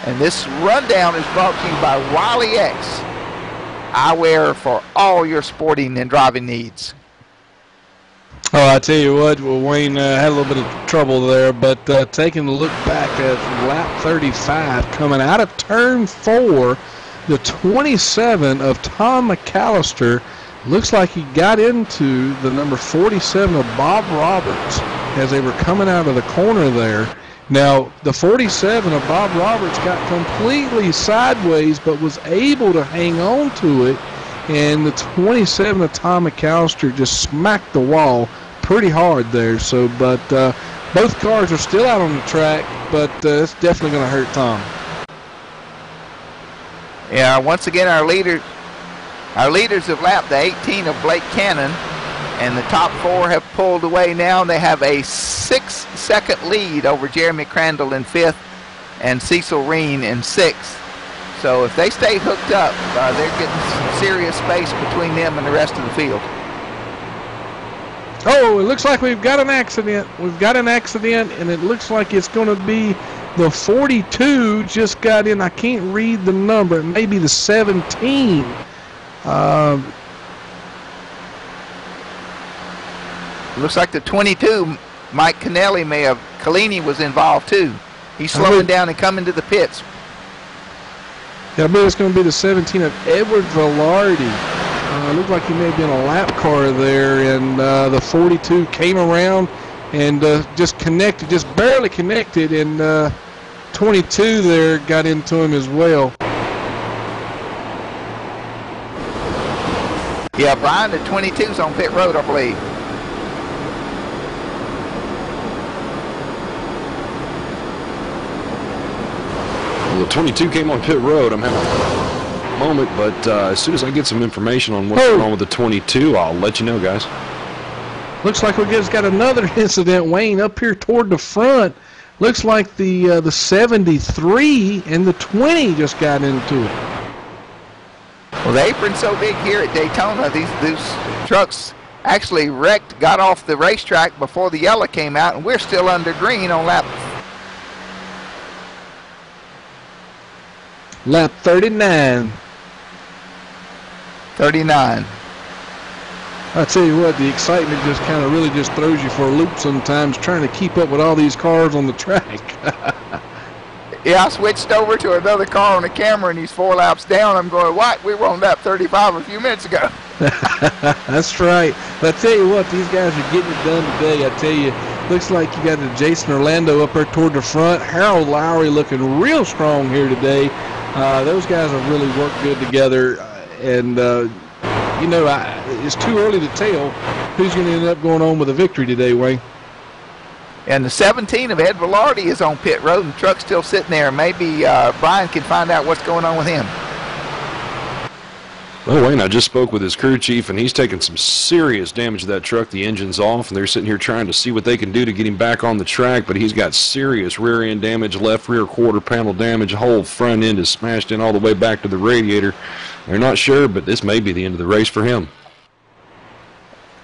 And this rundown is brought to you by Wiley X, eyewear for all your sporting and driving needs. Oh, I tell you what, well, Wayne had a little bit of trouble there, but taking a look back at lap 35, coming out of turn 4, the 27 of Tom McAllister looks like he got into the number 47 of Bob Roberts as they were coming out of the corner there. Now, the 47 of Bob Roberts got completely sideways but was able to hang on to it, and the 27 of Tom McAllister just smacked the wall pretty hard there. So, but both cars are still out on the track, but it's definitely going to hurt Tom. Yeah, once again, our leaders have lapped the 18 of Blake Cannon, and the top 4 have pulled away now. They have a 6-second lead over Jeremy Crandall in 5th and Cecil Reen in 6th. So if they stay hooked up, they're getting some serious space between them and the rest of the field. Oh, it looks like we've got an accident. We've got an accident, and it looks like it's going to be the 42 just got in. I can't read the number. It may be the 17. Looks like the 22, Mike Kennelly may have. Collini was involved too. He's slowing down and coming to the pits. Yeah, I believe it's going to be the 17 of Edward Velarde. Looked like he may have been a lap car there, and the 42 came around and just connected, just barely connected, and 22 there got into him as well. Yeah, Brian, the 22's on pit road, I believe. Well, the 22 came on pit road. I'm having a moment, but as soon as I get some information on what's going on with the 22, I'll let you know, guys. Looks like we just got another incident, Wayne, up here toward the front. Looks like the 73 and the 20 just got into it. Well, the apron's so big here at Daytona, these trucks actually wrecked, got off the racetrack before the yellow came out, and we're still under green on lap 39. 39. I tell you what, the excitement just kind of really just throws you for a loop sometimes, trying to keep up with all these cars on the track. Yeah, I switched over to another car on the camera, and he's 4 laps down. I'm going, what? We were on lap 35 a few minutes ago. That's right. But I tell you what, these guys are getting it done today. I tell you, looks like you got the Jason Orlando up there toward the front. Harold Lowry looking real strong here today. Those guys have really worked good together. And, you know, it's too early to tell who's going to end up going on with a victory today, Wayne. And the 17 of Ed Velarde is on pit road, and the truck's still sitting there. Maybe Brian can find out what's going on with him. Well, Wayne, I just spoke with his crew chief, and he's taken some serious damage to that truck. The engine's off, and they're sitting here trying to see what they can do to get him back on the track, but he's got serious rear end damage, left rear quarter panel damage, whole front end is smashed in all the way back to the radiator. They're not sure, but this may be the end of the race for him.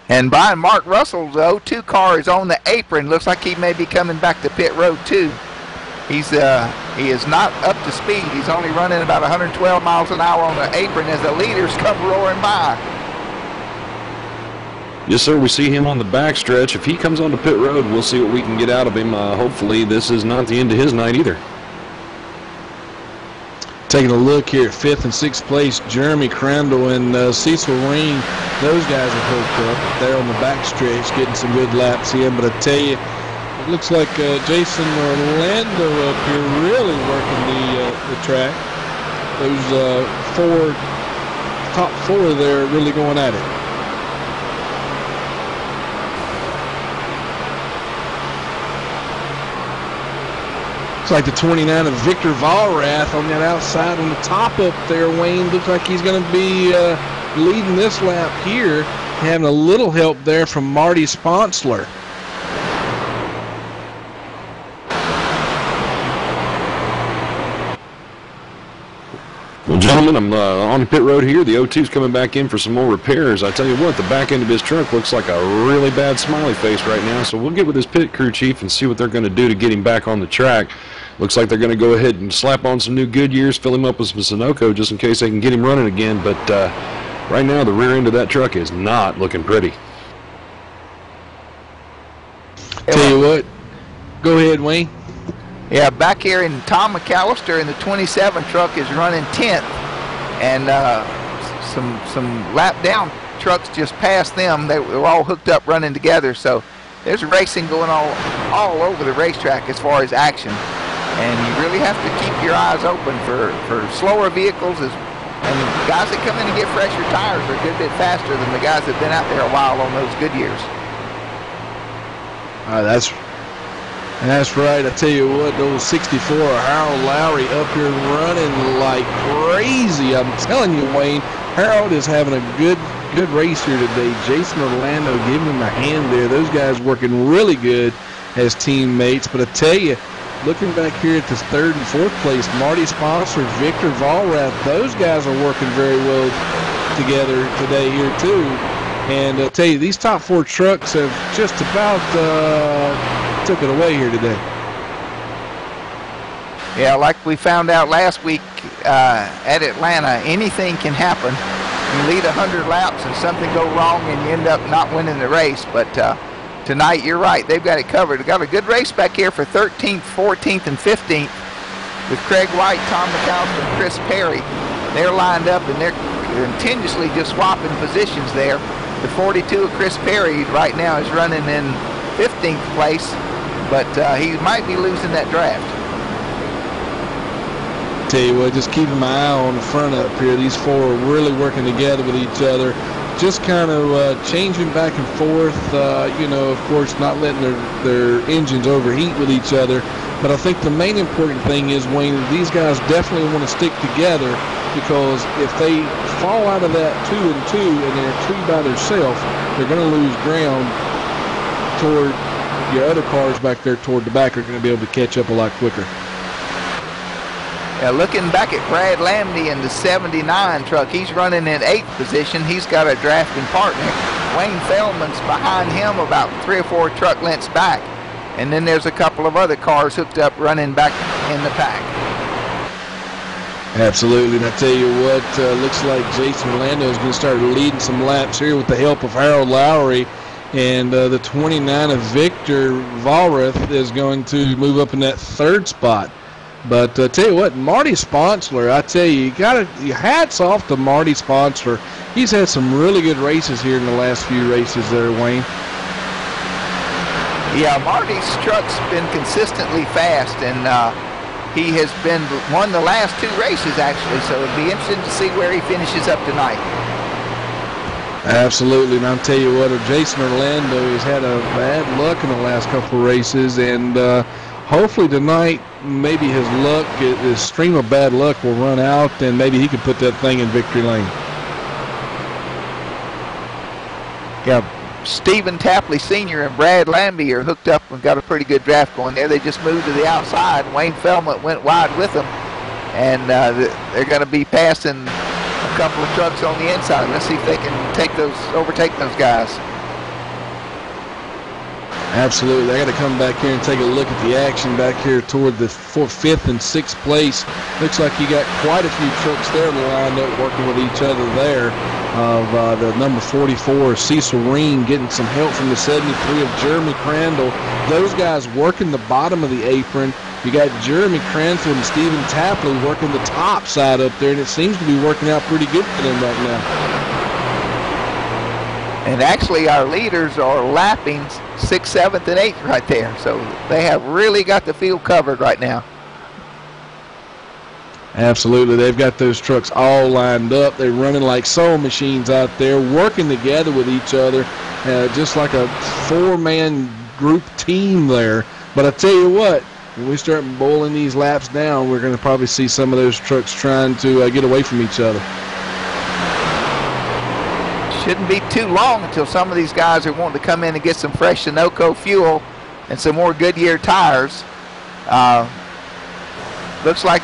And Brian, Mark Russell's 02 car is on the apron. Looks like he may be coming back to pit road too. He is not up to speed. He's only running about 112 miles an hour on the apron as the leaders come roaring by. Yes, sir. We see him on the backstretch. If he comes onto pit road, we'll see what we can get out of him. Hopefully this is not the end of his night either. Taking a look here at 5th and 6th place, Jeremy Crandall and Cecil Ring. Those guys are hooked up there on the back stretch, getting some good laps in. But I tell you, it looks like Jason Orlando up here really working the track. Those top four there really going at it. Looks like the 29 of Victor Valrath on that outside on the top up there, Wayne. Looks like he's going to be leading this lap here, having a little help there from Marty Sponsler. Well, gentlemen, I'm on the pit road here. The O2's coming back in for some more repairs. I tell you what, the back end of his truck looks like a really bad smiley face right now, so we'll get with his pit crew chief and see what they're going to do to get him back on the track. Looks like they're going to go ahead and slap on some new Goodyears, fill him up with some Sunoco just in case they can get him running again. But right now, the rear end of that truck is not looking pretty. Tell you what, go ahead, Wayne. Yeah, back here in Tom McAllister in the 27 truck is running 10th, and some lap down trucks just passed them. They were all hooked up running together, so there's racing going all over the racetrack as far as action. And you really have to keep your eyes open for slower vehicles, and guys that come in and get fresher tires are a good bit faster than the guys that have been out there a while on those Goodyears. That's right. I tell you what, those 64 Harold Lowry up here running like crazy. I'm telling you, Wayne, Harold is having a good race here today. Jason Orlando giving him a hand there. Those guys working really good as teammates. But I tell you, looking back here at this 3rd and 4th place, Marty Sponsor, Victor Valrath, those guys are working very well together today here too. And I tell you, these top 4 trucks have just about took it away here today. Yeah, like we found out last week at Atlanta, anything can happen. You lead 100 laps and something go wrong and you end up not winning the race. But tonight, you're right, they've got it covered. They've got a good race back here for 13th, 14th, and 15th with Craig White, Tom McAllister, and Chris Perry. They're lined up and they're continuously just swapping positions there. The 42 of Chris Perry right now is running in 15th place, but he might be losing that draft. Tell you what, just keeping my eye on the front up here. These 4 are really working together with each other. Just kind of changing back and forth, of course, not letting their engines overheat with each other. But I think the main important thing is, Wayne, these guys definitely want to stick together, because if they fall out of that 2 and 2 and they're 2 by themselves, they're going to lose ground toward your other cars back there toward the back are going to be able to catch up a lot quicker. Yeah, looking back at Brad Lamney in the 79 truck, he's running in 8th position. He's got a drafting partner. Wayne Feldman's behind him about 3 or 4 truck lengths back. And then there's a couple of other cars hooked up running back in the pack. Absolutely, and I tell you what, looks like Jason Orlando is going to start leading some laps here with the help of Harold Lowry. And the 29 of Victor Valrath is going to move up in that 3rd spot. But tell you what, Marty Sponsler, I tell you, hats off to Marty Sponsler. He's had some really good races here in the last few races there, Wayne. Yeah, Marty's truck's been consistently fast, and he has won the last 2 races, actually, so it'll be interesting to see where he finishes up tonight. Absolutely, and I'll tell you what, Jason Orlando has had a bad luck in the last couple of races, and hopefully tonight maybe his stream of bad luck will run out, and maybe he can put that thing in victory lane. Yeah, Stephen Tapley Sr. and Brad Lambie are hooked up and got a pretty good draft going there. They just moved to the outside. Wayne Feldman went wide with them, and they're going to be passing a couple of trucks on the inside. Let's see if they can overtake those guys. Absolutely. I got to come back here and take a look at the action back here toward the 5th and 6th place. Looks like you got quite a few trucks there lined up working with each other there. Of the number 44, Cecil Reen, getting some help from the 73 of Jeremy Crandall. Those guys working the bottom of the apron, You got Jeremy Cranfield and Stephen Tapley working the top side up there, and it seems to be working out pretty good for them right now. And actually, our leaders are lapping 6th, 7th, and 8th right there. So they have really got the field covered right now. Absolutely. They've got those trucks all lined up. They're running like sewing machines out there, working together with each other, just like a four-man group team there. But I tell you what, when we start boiling these laps down, we're going to probably see some of those trucks trying to get away from each other. Shouldn't be too long until some of these guys are wanting to come in and get some fresh Sunoco fuel and some more Goodyear tires. Looks like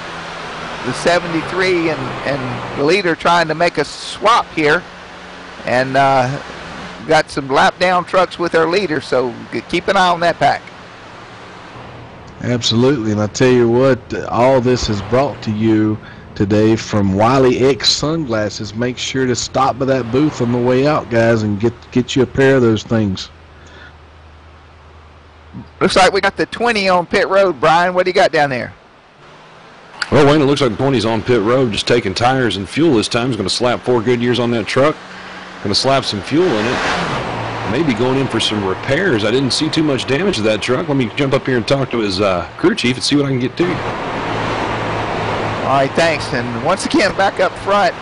the 73 and the leader trying to make a swap here, and got some lap down trucks with our leader, so keep an eye on that pack. Absolutely, and I tell you what, all this is brought to you today from Wiley X Sunglasses. Make sure to stop by that booth on the way out, guys, and get you a pair of those things. Looks like we got the 20 on pit road, Brian. What do you got down there? Well, Wayne, it looks like 20's on pit road, just taking tires and fuel this time. He's going to slap 4 Goodyears on that truck. Going to slap some fuel in it. Maybe going in for some repairs. I didn't see too much damage to that truck. Let me jump up here and talk to his crew chief and see what I can get to you. All right, thanks. And once again, back up front,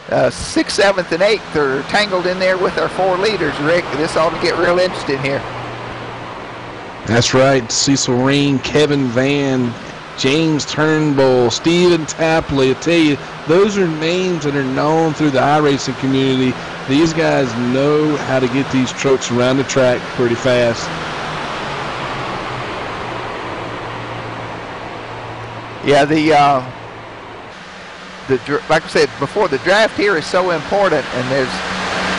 6th, 7th, and 8th are tangled in there with our 4 leaders, Rick. This ought to get real interesting here. That's right. Cecil Reen, Kevin Van, James Turnbull, Stephen Tapley. I tell you, those are names that are known through the iRacing community. These guys know how to get these trucks around the track pretty fast. Yeah, like I said before, the draft here is so important, and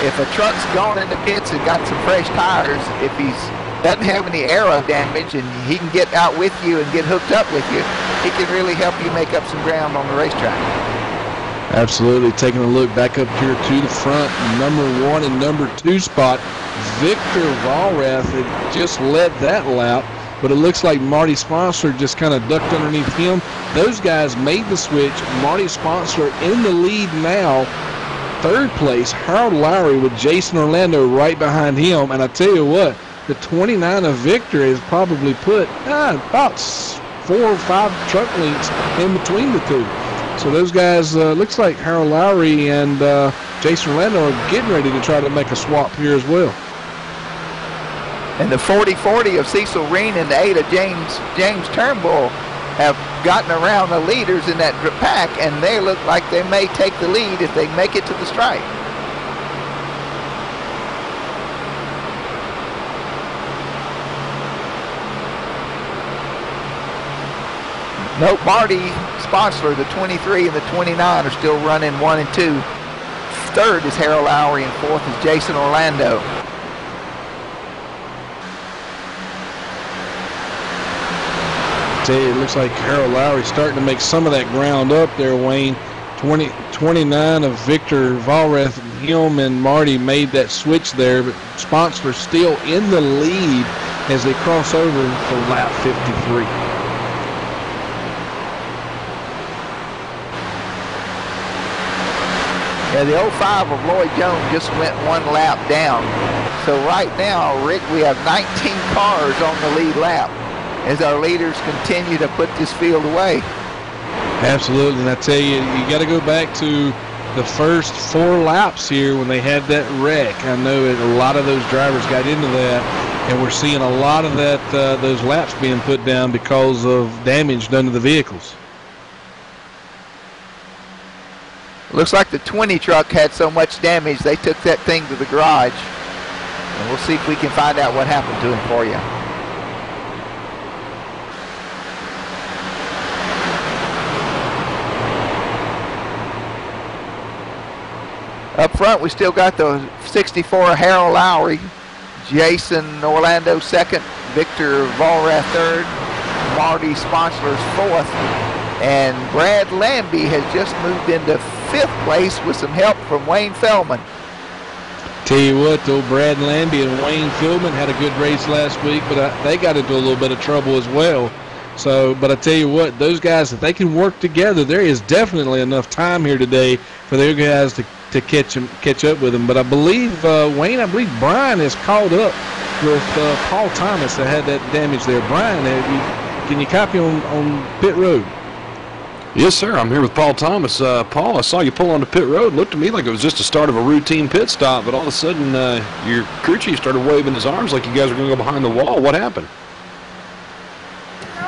if a truck's gone in the pits and got some fresh tires, if he's doesn't have any aero damage and he can get out with you and get hooked up with you, he can really help you make up some ground on the racetrack. Absolutely. Taking a look back up here to the front, number 1 and number 2 spot, Victor Valrath had just led that lap, but it looks like Marty Sponsler just kind of ducked underneath him. Those guys made the switch. Marty Sponsler in the lead now. 3rd place, Harold Lowry with Jason Orlando right behind him. And I tell you what, the 29 of Victor has probably put about 4 or 5 truck lengths in between the two. So those guys, looks like Harold Lowry and Jason Orlando are getting ready to try to make a swap here as well. And the 40-40 of Cecil Reen and the 8 of James Turnbull have gotten around the leaders in that pack, and they look like they may take the lead if they make it to the stripe. Nope, Marty Sponsler, the 23 and the 29 are still running 1 and 2. 3rd is Harold Lowry, and 4th is Jason Orlando. Tell you, it looks like Harold Lowry starting to make some of that ground up there, Wayne. 29 of Victor Valrath, him and Marty made that switch there, but Sponsler still in the lead as they cross over for lap 53. Yeah, the 05 of Lloyd Jones just went 1 lap down. So right now, Rick, we have 19 cars on the lead lap as our leaders continue to put this field away. Absolutely, and I tell you, you got to go back to the first 4 laps here when they had that wreck. I know a lot of those drivers got into that, and we're seeing a lot of that those laps being put down because of damage done to the vehicles. Looks like the 20 truck had so much damage they took that thing to the garage. And we'll see if we can find out what happened to him for you. Up front, we still got the 64 Harold Lowry, Jason Orlando 2nd, Victor Valrath 3rd, Marty Sponsler's 4th, and Brad Lambie has just moved into 5th place with some help from Wayne Feldman. Tell you what, though, Brad Lambie and Wayne Feldman had a good race last week, but they got into a little bit of trouble as well. So, but I tell you what, those guys, if they can work together, there is definitely enough time here today for their guys to catch up with them. But I believe, Wayne, I believe Brian is caught up with Paul Thomas that had that damage there. Brian, can you copy on pit road? Yes, sir. I'm here with Paul Thomas. Paul, I saw you pull onto pit road. Looked to me like it was just the start of a routine pit stop, but all of a sudden your crew chief started waving his arms like you guys were going to go behind the wall. What happened?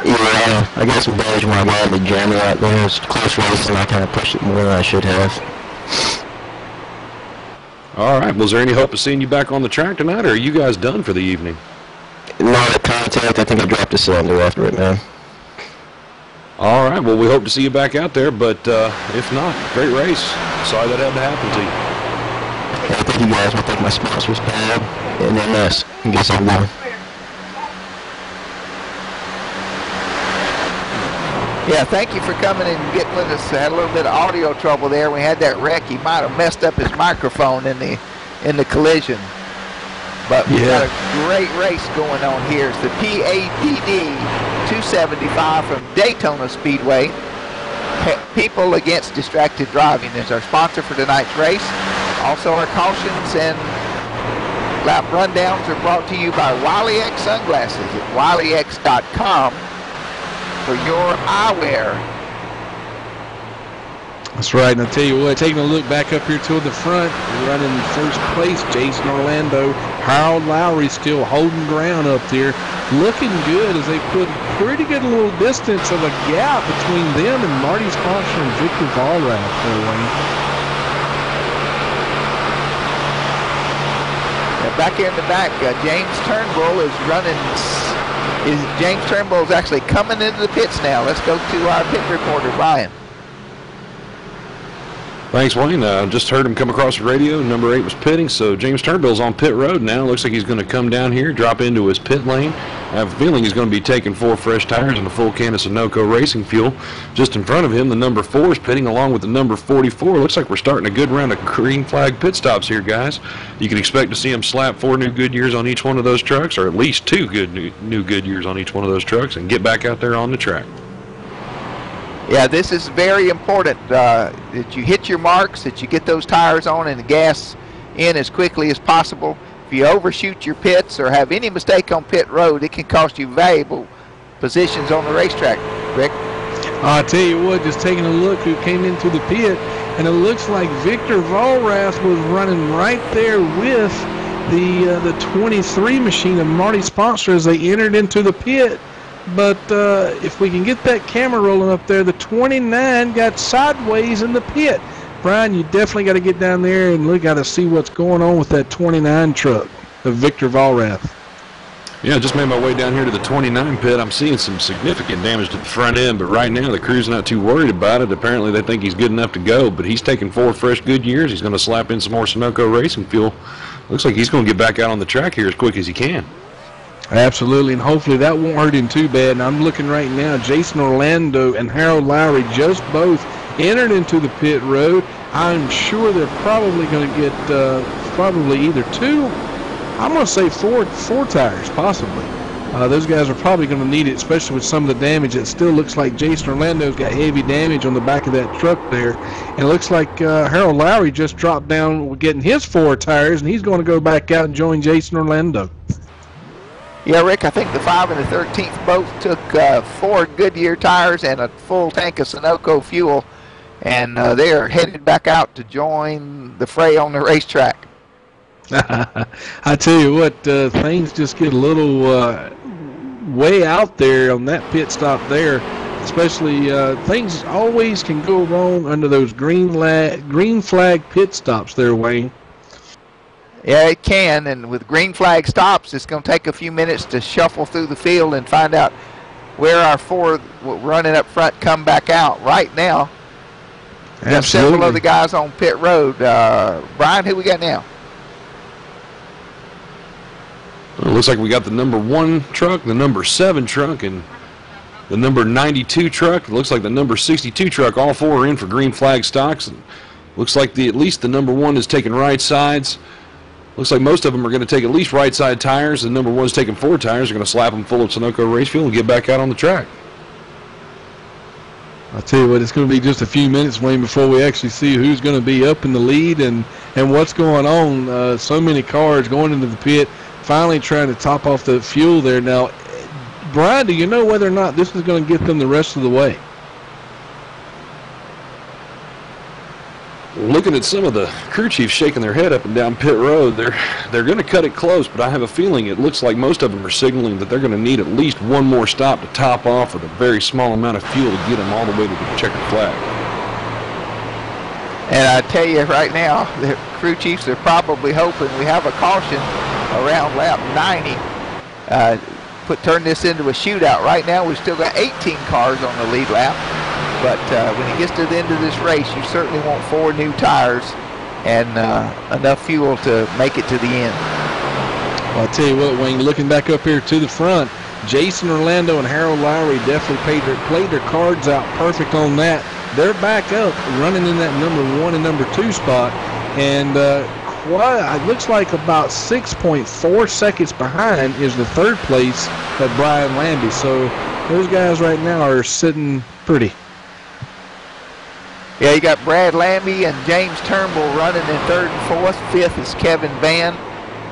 Yeah, I got some damage when I got the jammer out there. It was close race, and I kind of pushed it more than I should have. All right. Was there any hope of seeing you back on the track tonight, or are you guys done for the evening? Not at contact. I think I dropped a cylinder after it, man. All right. Well, we hope to see you back out there, but if not, great race. Sorry that had to happen to you. Yeah, thank you guys. I thank my sponsors, P.A.D.D and MS. I guess I'm done. Yeah, thank you for coming and getting with us. I had a little bit of audio trouble there. We had that wreck. He might have messed up his microphone in the collision. But we've got a great race going on here. It's the P.A.D.D 275 from Daytona Speedway. People Against Distracted Driving is our sponsor for tonight's race. Also, our cautions and lap rundowns are brought to you by WileyX Sunglasses at wileyx.com for your eyewear. That's right, and I'll tell you what, taking a look back up here toward the front, running first place, Jason Orlando. Harold Lowry still holding ground up there, looking good as they put pretty good little distance of a gap between them and Marty Sponsor and Victor Vollrath there, Wayne. Back here in the back, James Turnbull is running. James Turnbull is actually coming into the pits now. Let's go to our pit reporter, Brian. Thanks, Wayne. Just heard him come across the radio. Number 8 was pitting, so James Turnbull's on pit road now. Looks like he's going to come down here, drop into his pit lane. I have a feeling he's going to be taking 4 fresh tires and a full can of Sunoco racing fuel. Just in front of him, the number 4 is pitting along with the number 44. Looks like we're starting a good round of green flag pit stops here, guys. You can expect to see him slap 4 new Goodyears on each one of those trucks, or at least 2 new Goodyears on each one of those trucks, and get back out there on the track. Yeah, this is very important that you hit your marks, that you get those tires on and the gas in as quickly as possible. If you overshoot your pits or have any mistake on pit road, it can cost you valuable positions on the racetrack. Rick? I'll tell you what, just taking a look who came into the pit, and it looks like Victor Vollrath was running right there with the 23 machine of Marty Sponsor as they entered into the pit. But if we can get that camera rolling up there, the 29 got sideways in the pit. Brian, you definitely got to get down there and look, got to see what's going on with that 29 truck of Victor Vollrath. Yeah, I just made my way down here to the 29 pit. I'm seeing some significant damage to the front end, but right now the crew's not too worried about it. Apparently they think he's good enough to go, but he's taking 4 fresh Goodyears. He's going to slap in some more Sunoco racing fuel. Looks like he's going to get back out on the track here as quick as he can. Absolutely, and hopefully that won't hurt him too bad. And I'm looking right now, Jason Orlando and Harold Lowry just both entered into the pit road. I'm sure they're probably going to get probably either 2, I'm going to say 4 tires, possibly. Those guys are probably going to need it, especially with some of the damage. It still looks like Jason Orlando's got heavy damage on the back of that truck there. And it looks like Harold Lowry just dropped down getting his 4 tires, and he's going to go back out and join Jason Orlando. Yeah, Rick, I think the 5 and the 13th both took 4 Goodyear tires and a full tank of Sunoco fuel, and they are headed back out to join the fray on the racetrack. I tell you what, things just get a little way out there on that pit stop there. Especially, things always can go wrong under those green flag pit stops there, Wayne. Yeah, it can, and with green flag stops, it's going to take a few minutes to shuffle through the field and find out where our 4 running up front come back out. Right now, we got several of the guys on pit road. Brian, who we got now? Well, it looks like we got the number 1 truck, the number 7 truck, and the number 92 truck. It looks like the number 62 truck. All 4 are in for green flag stocks. And looks like at least the number 1 is taking right sides. Looks like most of them are going to take at least right side tires. The number 1's taking 4 tires. They're going to slap them full of Sunoco race fuel and get back out on the track. I'll tell you what, it's going to be just a few minutes, Wayne, before we actually see who's going to be up in the lead and what's going on. So many cars going into the pit, finally trying to top off the fuel there. Now, Brian, do you know whether or not this is going to get them the rest of the way? Looking at some of the crew chiefs shaking their head up and down pit road, they're going to cut it close, but I have a feeling it looks like most of them are signaling that they're going to need at least one more stop to top off with a very small amount of fuel to get them all the way to the checkered flag. And I tell you right now, the crew chiefs are probably hoping we have a caution around lap 90. Turn this into a shootout. Right now we've still got 18 cars on the lead lap. But when it gets to the end of this race, you certainly want 4 new tires and enough fuel to make it to the end. Well, I'll tell you what, Wayne, looking back up here to the front, Jason Orlando and Harold Lowry definitely played their cards out perfect on that. They're back up, running in that number 1 and number 2 spot. And it looks like about 6.4 seconds behind is the 3rd place at Brian Lambie. So those guys right now are sitting pretty. Yeah, you got Brad Lambie and James Turnbull running in 3rd and 4th. 5th is Kevin Van.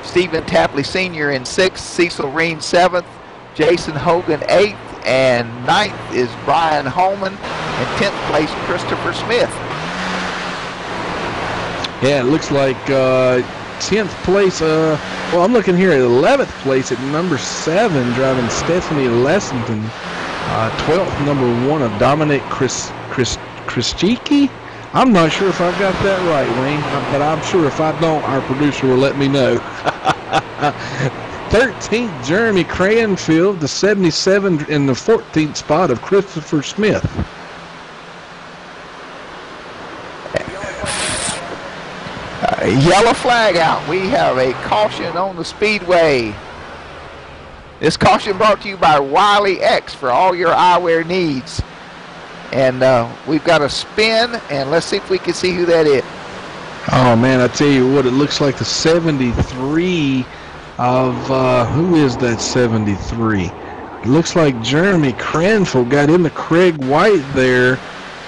Stephen Tapley Sr. in 6th. Cecil Reen 7th. Jason Hogan 8th. And 9th is Brian Holman. And 10th place, Christopher Smith. Yeah, it looks like 10th place. Well, I'm looking here at 11th place at number 7, driving Stephanie Lessington. 12th, number 1 of Dominic Krzyzewski. I'm not sure if I've got that right, Wayne, but I'm sure if I don't, our producer will let me know. 13th, Jeremy Cranfield, the 77 in the 14th spot of Christopher Smith. Yellow flag out. We have a caution on the speedway. This caution brought to you by Wiley X for all your eyewear needs. And we've got a spin, and let's see if we can see who that is. Oh, man, I tell you what, it looks like the 73 of, who is that 73? It looks like Jeremy Cranfield got into Craig White there.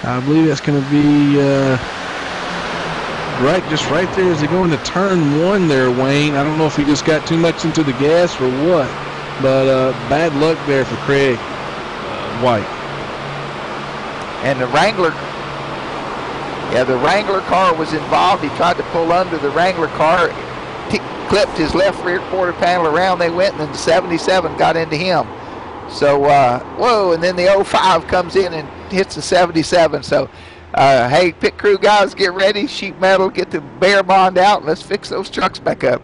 I believe that's going to be just right there as they go into turn 1 there, Wayne. I don't know if he just got too much into the gas or what, but bad luck there for Craig White. And the Wrangler car was involved. He tried to pull under the Wrangler car, clipped his left rear quarter panel around. They went, and then the 77 got into him. So, whoa, and then the 05 comes in and hits the 77. So, hey, pit crew guys, get ready. Sheet metal, get the bear bond out. Let's fix those trucks back up.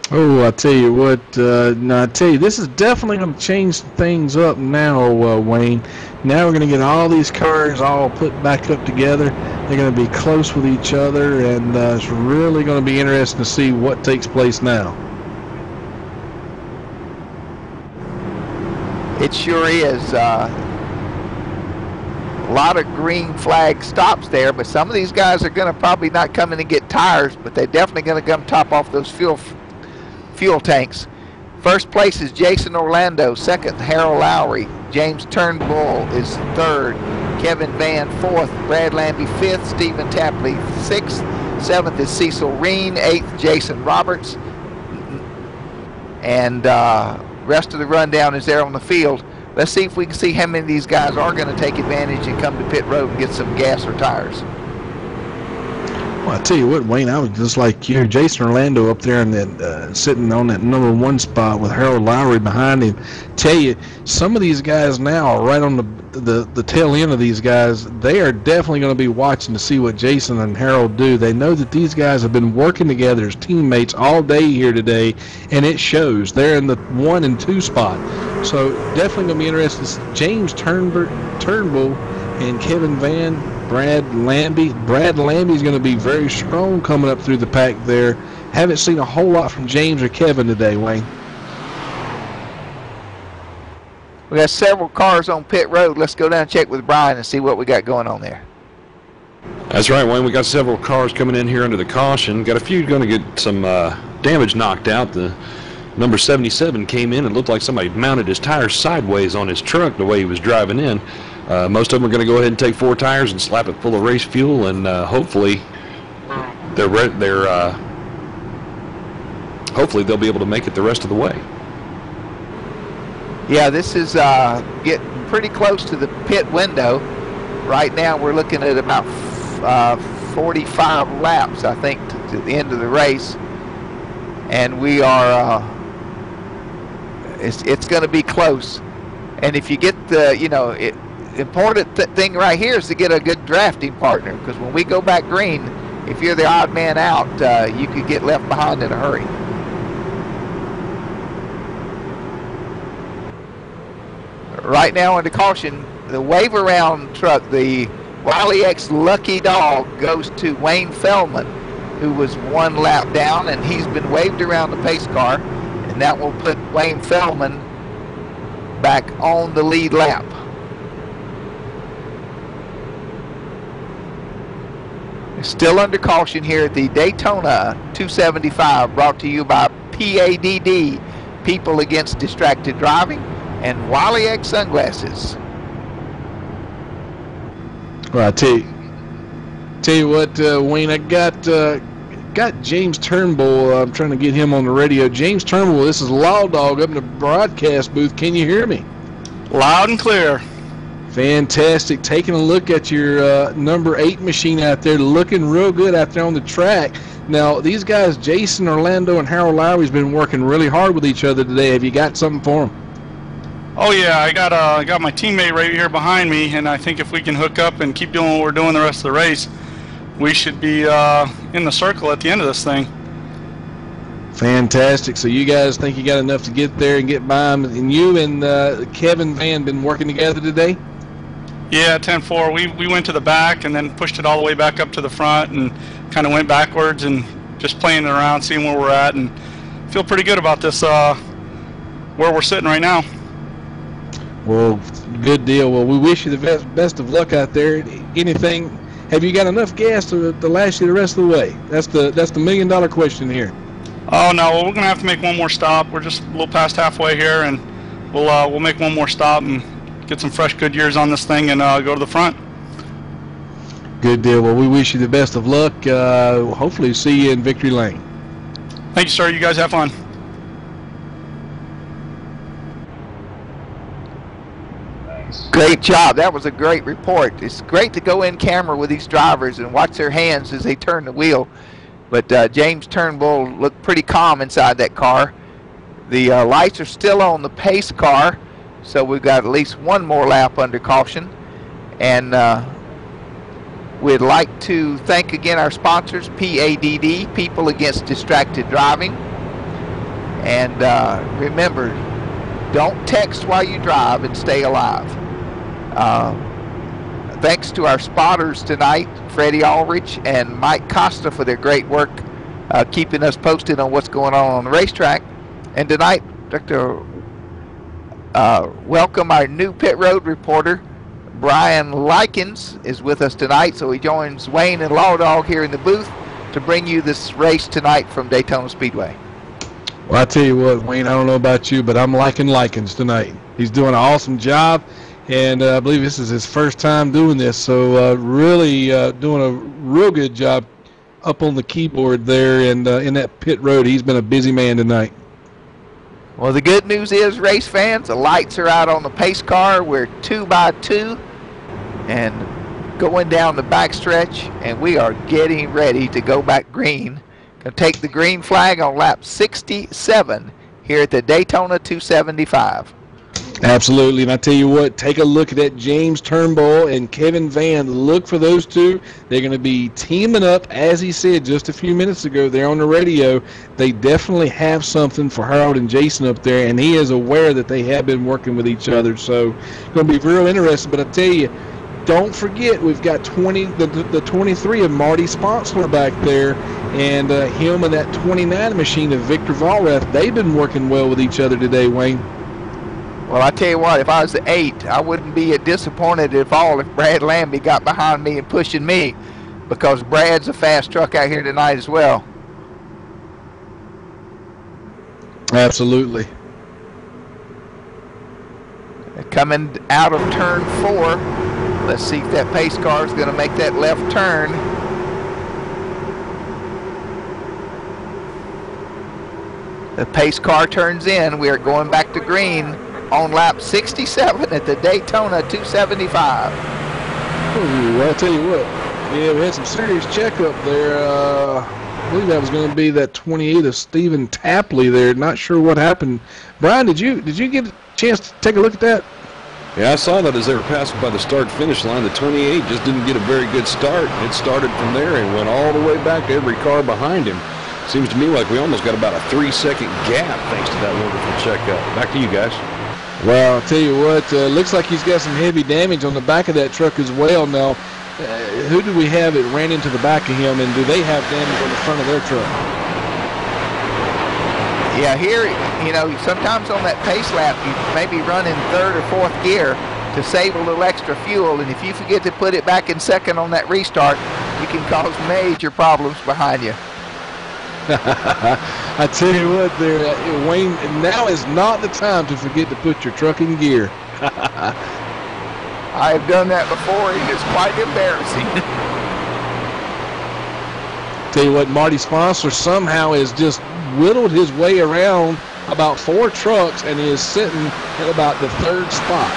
Oh, I tell you what, this is definitely going to change things up now, Wayne. Now we're going to get all these cars all put back up together. They're going to be close with each other, and it's really going to be interesting to see what takes place now. It sure is. A lot of green flag stops there, but some of these guys are going to probably not come in and get tires, but they're definitely going to come top off those fuel tanks. First place is Jason Orlando. 2nd, Harold Lowry. James Turnbull is 3rd. Kevin Van 4th. Brad Lambie 5th. Stephen Tapley 6th. 7th is Cecil Reen. 8th, Jason Roberts. And rest of the rundown is there on the field. Let's see if we can see how many of these guys are going to take advantage and come to pit road and get some gas or tires. Well, I tell you what, Wayne, I was just like you, Jason Orlando up there and that sitting on that number 1 spot with Harold Lowry behind him. Tell you, some of these guys now, right on the tail end of these guys, they are definitely going to be watching to see what Jason and Harold do. They know that these guys have been working together as teammates all day here today, and it shows. They're in the 1 and 2 spot. So definitely going to be interesting. James Turnbull and Kevin Van, Brad Lambie. Brad Lambie's going to be very strong coming up through the pack there. Haven't seen a whole lot from James or Kevin today, Wayne. We got several cars on pit road. Let's go down and check with Brian and see what we got going on there. That's right, Wayne. We got several cars coming in here under the caution. Got a few going to get some damage knocked out. The Number 77 came in and looked like somebody mounted his tires sideways on his truck the way he was driving in. Most of them are going to go ahead and take 4 tires and slap it full of race fuel, and hopefully hopefully they'll be able to make it the rest of the way. Yeah, this is getting pretty close to the pit window. Right now we're looking at about 45 laps, I think, to the end of the race. And we are, it's going to be close. And if you get the, important thing right here is to get a good drafting partner, because when we go back green, if you're the odd man out, you could get left behind in a hurry. Right now under caution, the wave around truck, the Wiley X Lucky Dog, goes to Wayne Feldman, who was 1 lap down, and he's been waved around the pace car, and that will put Wayne Feldman back on the lead lap. Still under caution here at the Daytona 275, brought to you by P.A.D.D, People Against Distracted Driving, and Wiley X Sunglasses. Well, I tell you what, Wayne, I got James Turnbull. I'm trying to get him on the radio. James Turnbull, this is Law Dog up in the broadcast booth. Can you hear me? Loud and clear. Fantastic. Taking a look at your number 8 machine out there, looking real good out there on the track. Now, these guys, Jason Orlando and Harold Lowry, has been working really hard with each other today. Have you got something for them? Oh yeah, I got my teammate right here behind me, and I think if we can hook up and keep doing what we're doing the rest of the race, we should be in the circle at the end of this thing. Fantastic. So you guys think you got enough to get there and get by them? And you and Kevin Van been working together today? Yeah, 10-4. We went to the back and then pushed it all the way back up to the front and kind of went backwards and just playing it around, seeing where we're at, and feel pretty good about this, where we're sitting right now. Well, good deal. Well, we wish you the best of luck out there. Anything? Have you got enough gas to last you the rest of the way? That's the $1 million question here. Oh no, well, we're gonna have to make one more stop. We're just a little past halfway here, and we'll make one more stop and get some fresh good years on this thing and go to the front. Good deal. Well, we wish you the best of luck. Hopefully see you in Victory Lane. Thank you, sir. You guys have fun. Great job. That was a great report. It's great to go in camera with these drivers and watch their hands as they turn the wheel. But James Turnbull looked pretty calm inside that car. The lights are still on the pace car, so we've got at least one more lap under caution. And we'd like to thank again our sponsors, P.A.D.D, People Against Distracted Driving. And remember, don't text while you drive and stay alive. Thanks to our spotters tonight, Freddie Ulrich and Mike Costa, for their great work keeping us posted on what's going on the racetrack. And tonight, welcome our new pit road reporter, Brian Likens, is with us tonight. So he joins Wayne and Law Dog here in the booth to bring you this race tonight from Daytona Speedway. Well, I tell you what, Wayne, I don't know about you, but I'm liking Likens tonight. He's doing an awesome job, and I believe this is his first time doing this, so really doing a real good job up on the keyboard there and in that pit road. He's been a busy man tonight. Well, the good news is, race fans, the lights are out on the pace car. We're 2 by 2 and going down the backstretch, and we are getting ready to go back green. Going to take the green flag on lap 67 here at the Daytona 275. Absolutely, and I tell you what, take a look at that James Turnbull and Kevin Van. Look for those two. They're going to be teaming up, as he said just a few minutes ago there on the radio. They definitely have something for Harold and Jason up there, and he is aware that they have been working with each other. So it's going to be real interesting. But I tell you, don't forget, we've got the 23 of Marty Sponsler back there, and him and that 29 machine of Victor Vollrath. They've been working well with each other today, Wayne. Well, I tell you what, if I was the 8, I wouldn't be disappointed at all if Brad Lambie got behind me and pushing me, because Brad's a fast truck out here tonight as well. Absolutely. Coming out of turn 4. Let's see if that pace car is going to make that left turn. The pace car turns in. We are going back to green on lap 67 at the Daytona 275. Ooh, I'll tell you what. Yeah, we had some serious checkup there. I believe that was going to be that 28 of Stephen Tapley there. Not sure what happened. Brian, did you get a chance to take a look at that? Yeah, I saw that as they were passing by the start-finish line. The 28 just didn't get a very good start. It started from there and went all the way back to every car behind him. Seems to me like we almost got about a 3-second gap thanks to that wonderful checkup. Back to you guys. Well, I'll tell you what, looks like he's got some heavy damage on the back of that truck as well. Now, who do we have that ran into the back of him, and do they have damage on the front of their truck? Yeah, here, you know, sometimes on that pace lap, you maybe run in 3rd or 4th gear to save a little extra fuel, and if you forget to put it back in 2nd on that restart, you can cause major problems behind you. I tell you what, there, Wayne, now is not the time to forget to put your truck in gear. I have done that before, and it's quite embarrassing. Tell you what, Marty Sponsor somehow has just whittled his way around about 4 trucks and is sitting at about the 3rd spot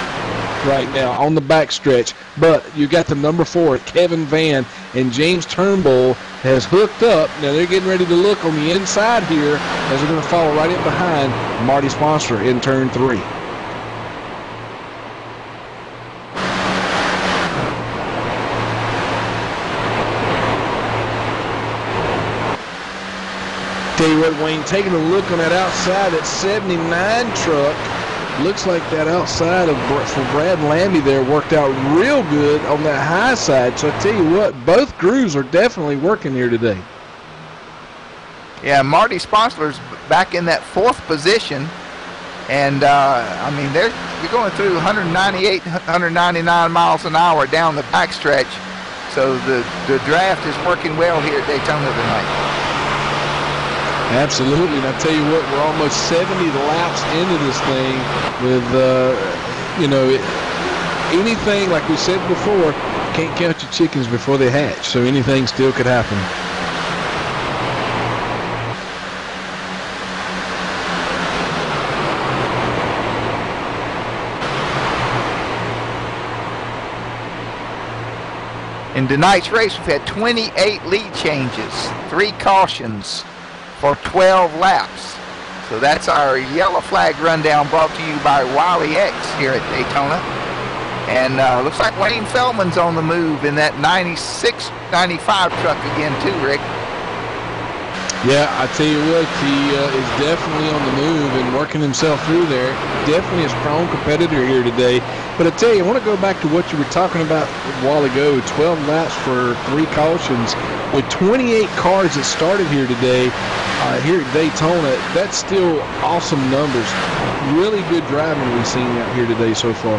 right now on the back stretch. But you got the number 4, Kevin Van, and James Turnbull has hooked up. Now they're getting ready to look on the inside here as they're going to follow right in behind Marty Sponsor in turn 3. Tell you what, Wayne, taking a look on that outside, that 79 truck, looks like that outside for Brad Lambie there worked out real good on that high side. So I tell you what, both crews are definitely working here today. Yeah, Marty Sponsler's back in that 4th position, and I mean, you're going through 198, 199 miles an hour down the backstretch. So the draft is working well here at Daytona tonight. Absolutely, and I tell you what, we're almost 70 laps into this thing with, you know, anything, like we said before, can't count your chickens before they hatch, so anything still could happen. In tonight's race, we've had 28 lead changes, 3 cautions for 12 laps. So that's our yellow flag rundown brought to you by Wiley X here at Daytona. And looks like Wayne Feldman's on the move in that 96-95 truck again too, Rick. Yeah, I tell you what, he is definitely on the move and working himself through there. Definitely a strong competitor here today. But I tell you, I want to go back to what you were talking about a while ago, 12 laps for 3 cautions. With 28 cars that started here today, here at Daytona, that's still awesome numbers. Really good driving we've seen out here today so far.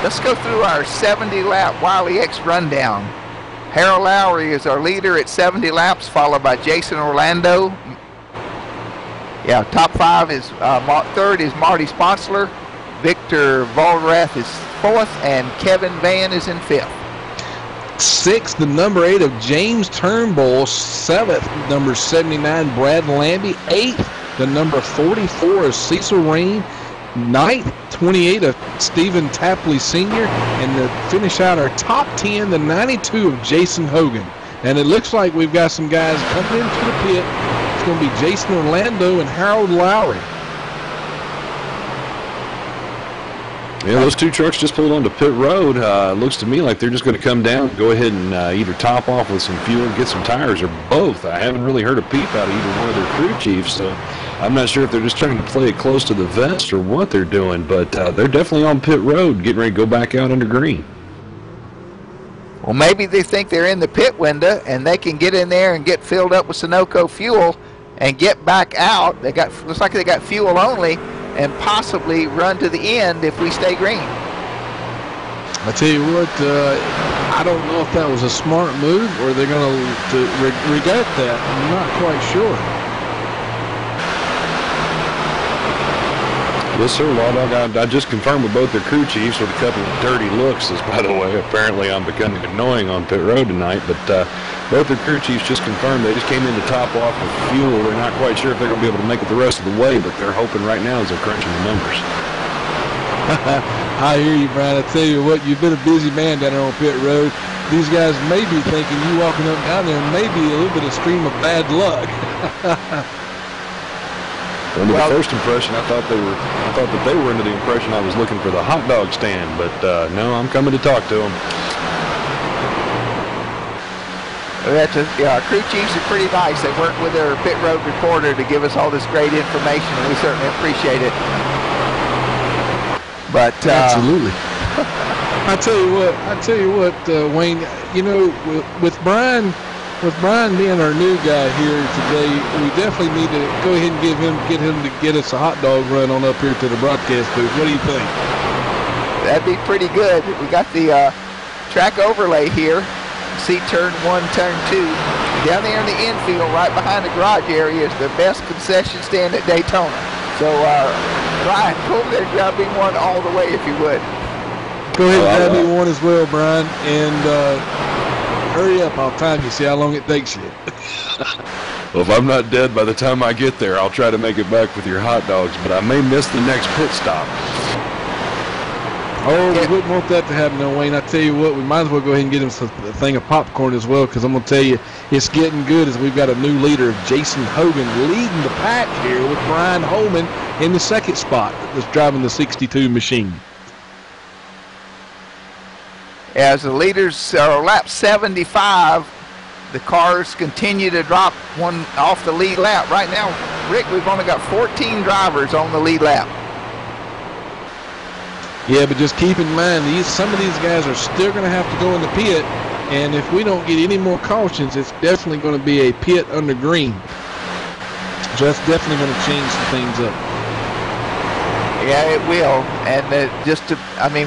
Let's go through our 70-lap Wiley X rundown. Harold Lowry is our leader at 70 laps, followed by Jason Orlando. Yeah, top 5 is 3rd is Marty Sponsler. Victor Vollrath is 4th, and Kevin Van is in 5th. 6th, the number 8 of James Turnbull. 7th, number 79, Brad Lambie. 8th, the number 44 of Cecil Rain. 9th, 28 of Stephen Tapley Sr. And to finish out our top 10, the 92 of Jason Hogan. And it looks like we've got some guys coming into the pit. It's going to be Jason Orlando and Harold Lowry. Yeah, those 2 trucks just pulled onto pit road. Looks to me like they're just going to come down, go ahead and either top off with some fuel, get some tires, or both. I haven't really heard a peep out of either one of their crew chiefs, so I'm not sure if they're just trying to play it close to the vest or what they're doing, but they're definitely on pit road, getting ready to go back out under green. Well, maybe they think they're in the pit window and they can get in there and get filled up with Sunoco fuel and get back out. Looks like they got fuel only, and possibly run to the end if we stay green. I tell you what, I don't know if that was a smart move or they're going to regret that. I'm not quite sure. Yes, sir, Law Dog. I just confirmed with both their crew chiefs with a couple of dirty looks, as by the way, apparently I'm becoming annoying on pit road tonight, but both their crew chiefs just confirmed they just came in to top off with fuel. They're not quite sure if they're going to be able to make it the rest of the way, but they're hoping right now as they're crunching the numbers. I hear you, Brian. I tell you what, you've been a busy man down there on pit road. These guys may be thinking you walking up and down there may be a little bit of stream of bad luck. Under the first impression, I thought that they were under the impression I was looking for the hot dog stand, but no, I'm coming to talk to them. Our crew chiefs are pretty nice. They work with their pit road reporter to give us all this great information, and we certainly appreciate it. But absolutely. I tell you what, Wayne. You know, with Brian being our new guy here today, we definitely need to go ahead and get him to get us a hot dog run on up here to the broadcast booth. What do you think? That'd be pretty good. We got the track overlay here. See turn 1, turn 2. Down there in the infield, right behind the garage area, is the best concession stand at Daytona. So, Brian, go over there and grab me one all the way if you would. Go ahead and grab me one as well, Brian, and hurry up. I'll time you, see how long it takes you. Well, if I'm not dead by the time I get there, I'll try to make it back with your hot dogs, but I may miss the next pit stop. Oh, we wouldn't want that to happen, though, Wayne. I tell you what, we might as well go ahead and get him a thing of popcorn as well, because I'm going to tell you, it's getting good as we've got a new leader, Jason Hogan, leading the pack here with Brian Holman in the second spot that's driving the 62 machine. As the leaders are lap 75, the cars continue to drop one off the lead lap. Right now, Rick, we've only got 14 drivers on the lead lap. Yeah, but just keep in mind, some of these guys are still going to have to go in the pit, and if we don't get any more cautions, it's definitely going to be a pit under green. So that's definitely going to change some things up. Yeah, it will. And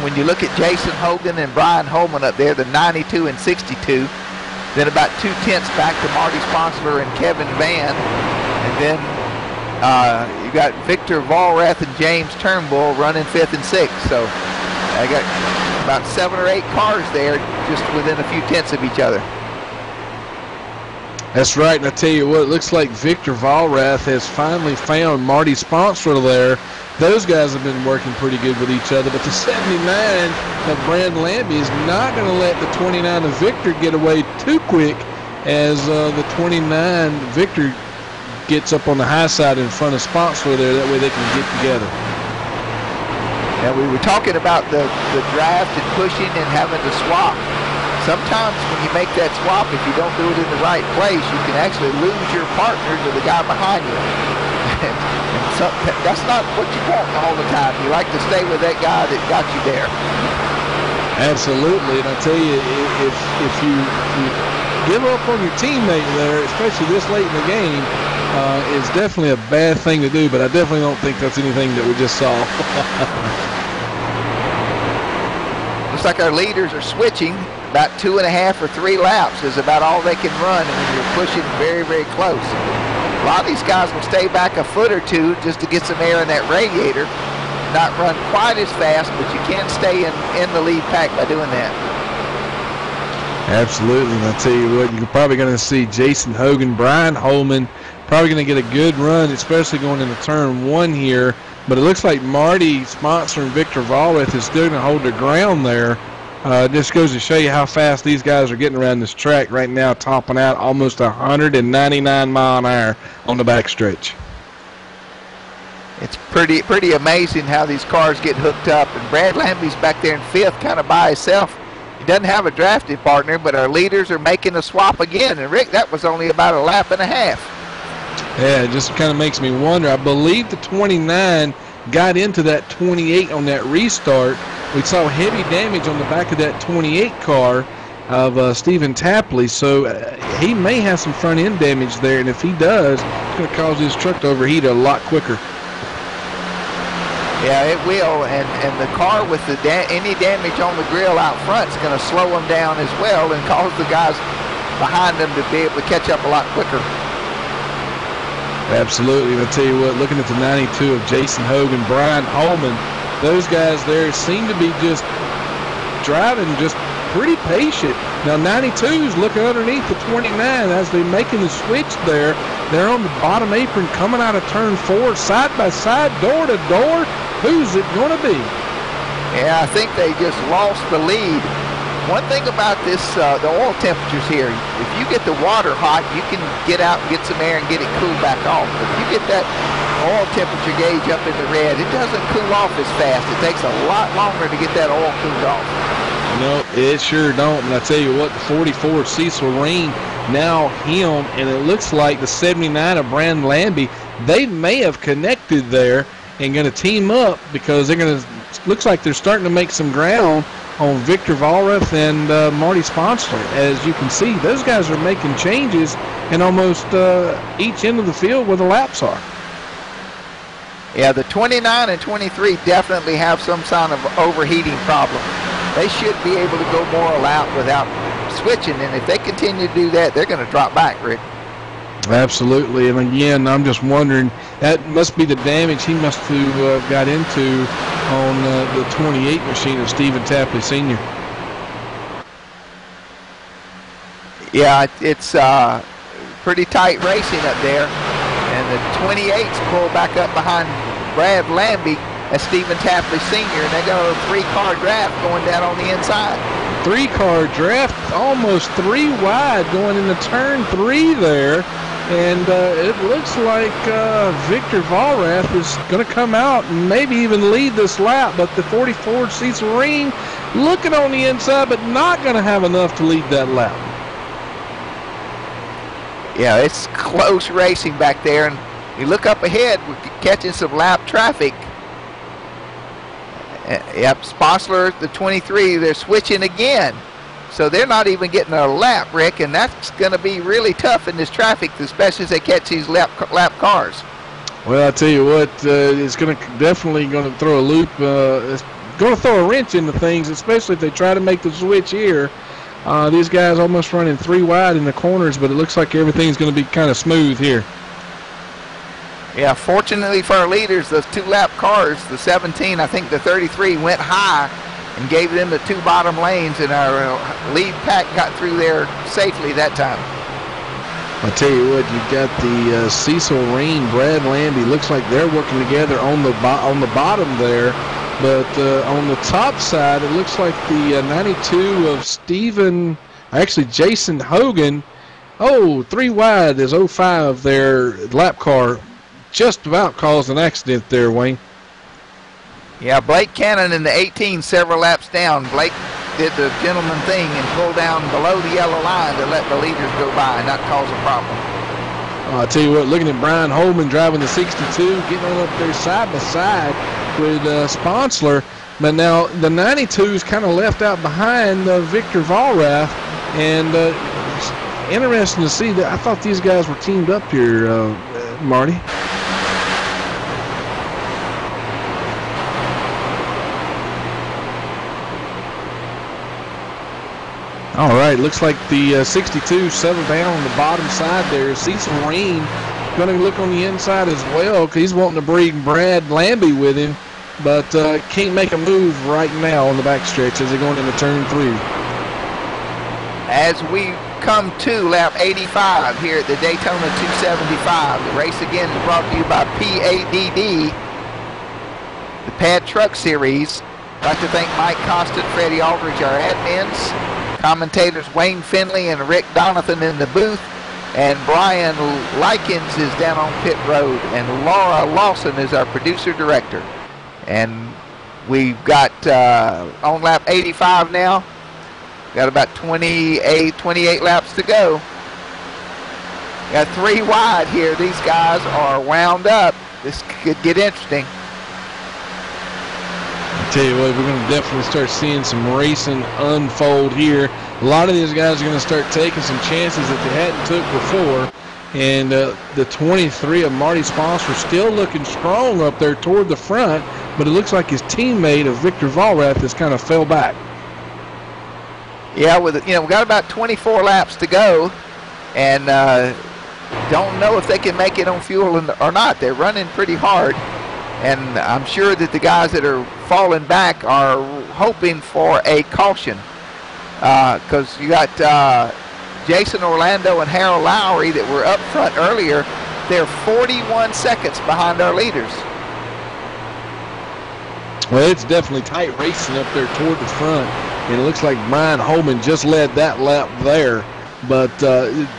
when you look at Jason Hogan and Brian Holman up there, the 92 and 62, then about 2/10 back to Marty Sponsler and Kevin Van, and then you got Victor Vollrath and James Turnbull running 5th and 6th. So I got about 7 or 8 cars there just within a few tenths of each other. That's right, and I tell you what, it looks like Victor Vollrath has finally found Marty Sponsler there. Those guys have been working pretty good with each other, but the 79 of Brandon Lambie is not going to let the 29 of Victor get away too quick as the 29 Victor gets up on the high side in front of Sponsler there. That way they can get together. And we were talking about the draft and pushing and having to swap. Sometimes when you make that swap, if you don't do it in the right place, you can actually lose your partner to the guy behind you. And that's not what you want all the time. You like to stay with that guy that got you there. Absolutely, and I tell you, if you give up on your teammate there, especially this late in the game, is definitely a bad thing to do, but I definitely don't think that's anything that we just saw. Looks like our leaders are switching. About 2.5 or 3 laps is about all they can run, and when you're pushing very, very close. A lot of these guys will stay back a foot or two just to get some air in that radiator. Not run quite as fast, but you can stay in the lead pack by doing that. Absolutely, and I'll tell you what, you're probably going to see Jason Hogan, Brian Holman, probably going to get a good run, especially going into turn 1 here. But it looks like Marty Sponsler and Victor Vollrath is still going to hold their ground there. Just goes to show you how fast these guys are getting around this track right now, topping out almost 199 mile an hour on the backstretch. It's pretty amazing how these cars get hooked up. And Brad Lambie's back there in 5th, kind of by himself. He doesn't have a drafting partner, but our leaders are making a swap again. And Rick, that was only about a lap and a half. Yeah, it just kind of makes me wonder. I believe the 29 got into that 28 on that restart. We saw heavy damage on the back of that 28 car of Stephen Tapley, so he may have some front end damage there, and if he does, it's going to cause his truck to overheat a lot quicker. Yeah, it will, and the car with any damage on the grill out front is going to slow them down as well and cause the guys behind them to be able to catch up a lot quicker. Absolutely. And I'll tell you what, looking at the 92 of Jason Hogan, Brian Holman, those guys there seem to be just driving just pretty patient. Now 92's looking underneath the 29 as they're making the switch there. They're on the bottom apron coming out of turn 4, side by side, door to door. Who's it going to be? Yeah, I think they just lost the lead. One thing about this, the oil temperatures here, if you get the water hot, you can get out and get some air and get it cooled back off. But if you get that oil temperature gauge up in the red, it doesn't cool off as fast. It takes a lot longer to get that oil cooled off. No, it sure don't. And I tell you what, the 44 Cecil Rain, now him, and it looks like the 79 of Brandon Lambie, they may have connected there and going to team up because they're going to, looks like they're starting to make some ground on Victor Vollrath and Marty Sponsler. As you can see, those guys are making changes in almost each end of the field where the laps are. Yeah, the 29 and 23 definitely have some kind of overheating problem. They should be able to go more a lap without switching, and if they continue to do that, they're going to drop back, Rick. Absolutely, and again, I'm just wondering, that must be the damage he must have got into on the 28 machine of Stephen Tapley Sr. Yeah, it's pretty tight racing up there, and the 28s pull back up behind Brad Lambie as Stephen Tapley Sr., and they got a 3-car draft going down on the inside. 3-car draft, almost 3 wide going into turn 3 there. And it looks like Victor Vollrath is going to come out and maybe even lead this lap. But the 44 Cecil Rain looking on the inside, but not going to have enough to lead that lap. Yeah, it's close racing back there. And you look up ahead, we're catching some lap traffic. Yep, Sponsler, the 23, they're switching again. So they're not even getting a lap, Rick, and that's going to be really tough in this traffic, especially as they catch these lap cars. Well, I tell you what, it's definitely going to throw a loop. It's going to throw a wrench into things, especially if they try to make the switch here. These guys almost running 3 wide in the corners, but it looks like everything's going to be kind of smooth here. Yeah, fortunately for our leaders, those 2-lap cars, the 17, I think the 33, went high and gave them the 2 bottom lanes, and our lead pack got through there safely that time. I tell you what, you've got the Cecil Rain, Brad Lambie. Looks like they're working together on the bottom there, but on the top side, it looks like the 92 of Jason Hogan. Oh, 3 wide is 05 their lap car. Just about caused an accident there, Wayne. Yeah, Blake Cannon in the 18 several laps down. Blake did the gentleman thing and pulled down below the yellow line to let the leaders go by and not cause a problem. I'll tell you what, looking at Brian Holman driving the 62, getting on up there side by side with Sponsler. But now the 92 is kind of left out behind Victor Vollrath. And it's interesting to see that. I thought these guys were teamed up here, Marty. All right, looks like the 62 settled down on the bottom side there. Cecil Rain going to look on the inside as well because he's wanting to bring Brad Lambie with him, but can't make a move right now on the backstretch as they're going into turn 3. As we come to lap 85 here at the Daytona 275, the race again is brought to you by P.A.D.D, the P.A.D.D Truck Series. I'd like to thank Mike Costa and Freddie Aldridge, our admins. Commentators Wayne Finley and Rick Donathan in the booth, and Brian Likens is down on pit road, and Laura Lawson is our producer director. And we've got on lap 85 now. Got about 28 laps to go. Got 3 wide here. These guys are wound up. This could get interesting. I tell you what, we're going to definitely start seeing some racing unfold here. A lot of these guys are going to start taking some chances that they hadn't took before. And the 23 of Marty Sponsler still looking strong up there toward the front, but it looks like his teammate of Victor Vollrath has kind of fell back. Yeah, we got about 24 laps to go, and don't know if they can make it on fuel or not. They're running pretty hard, and I'm sure that the guys that are falling back are hoping for a caution, because you got Jason Orlando and Harold Lowry that were up front earlier. They're 41 seconds behind our leaders. Well, it's definitely tight racing up there toward the front, and it looks like Brian Holman just led that lap there. But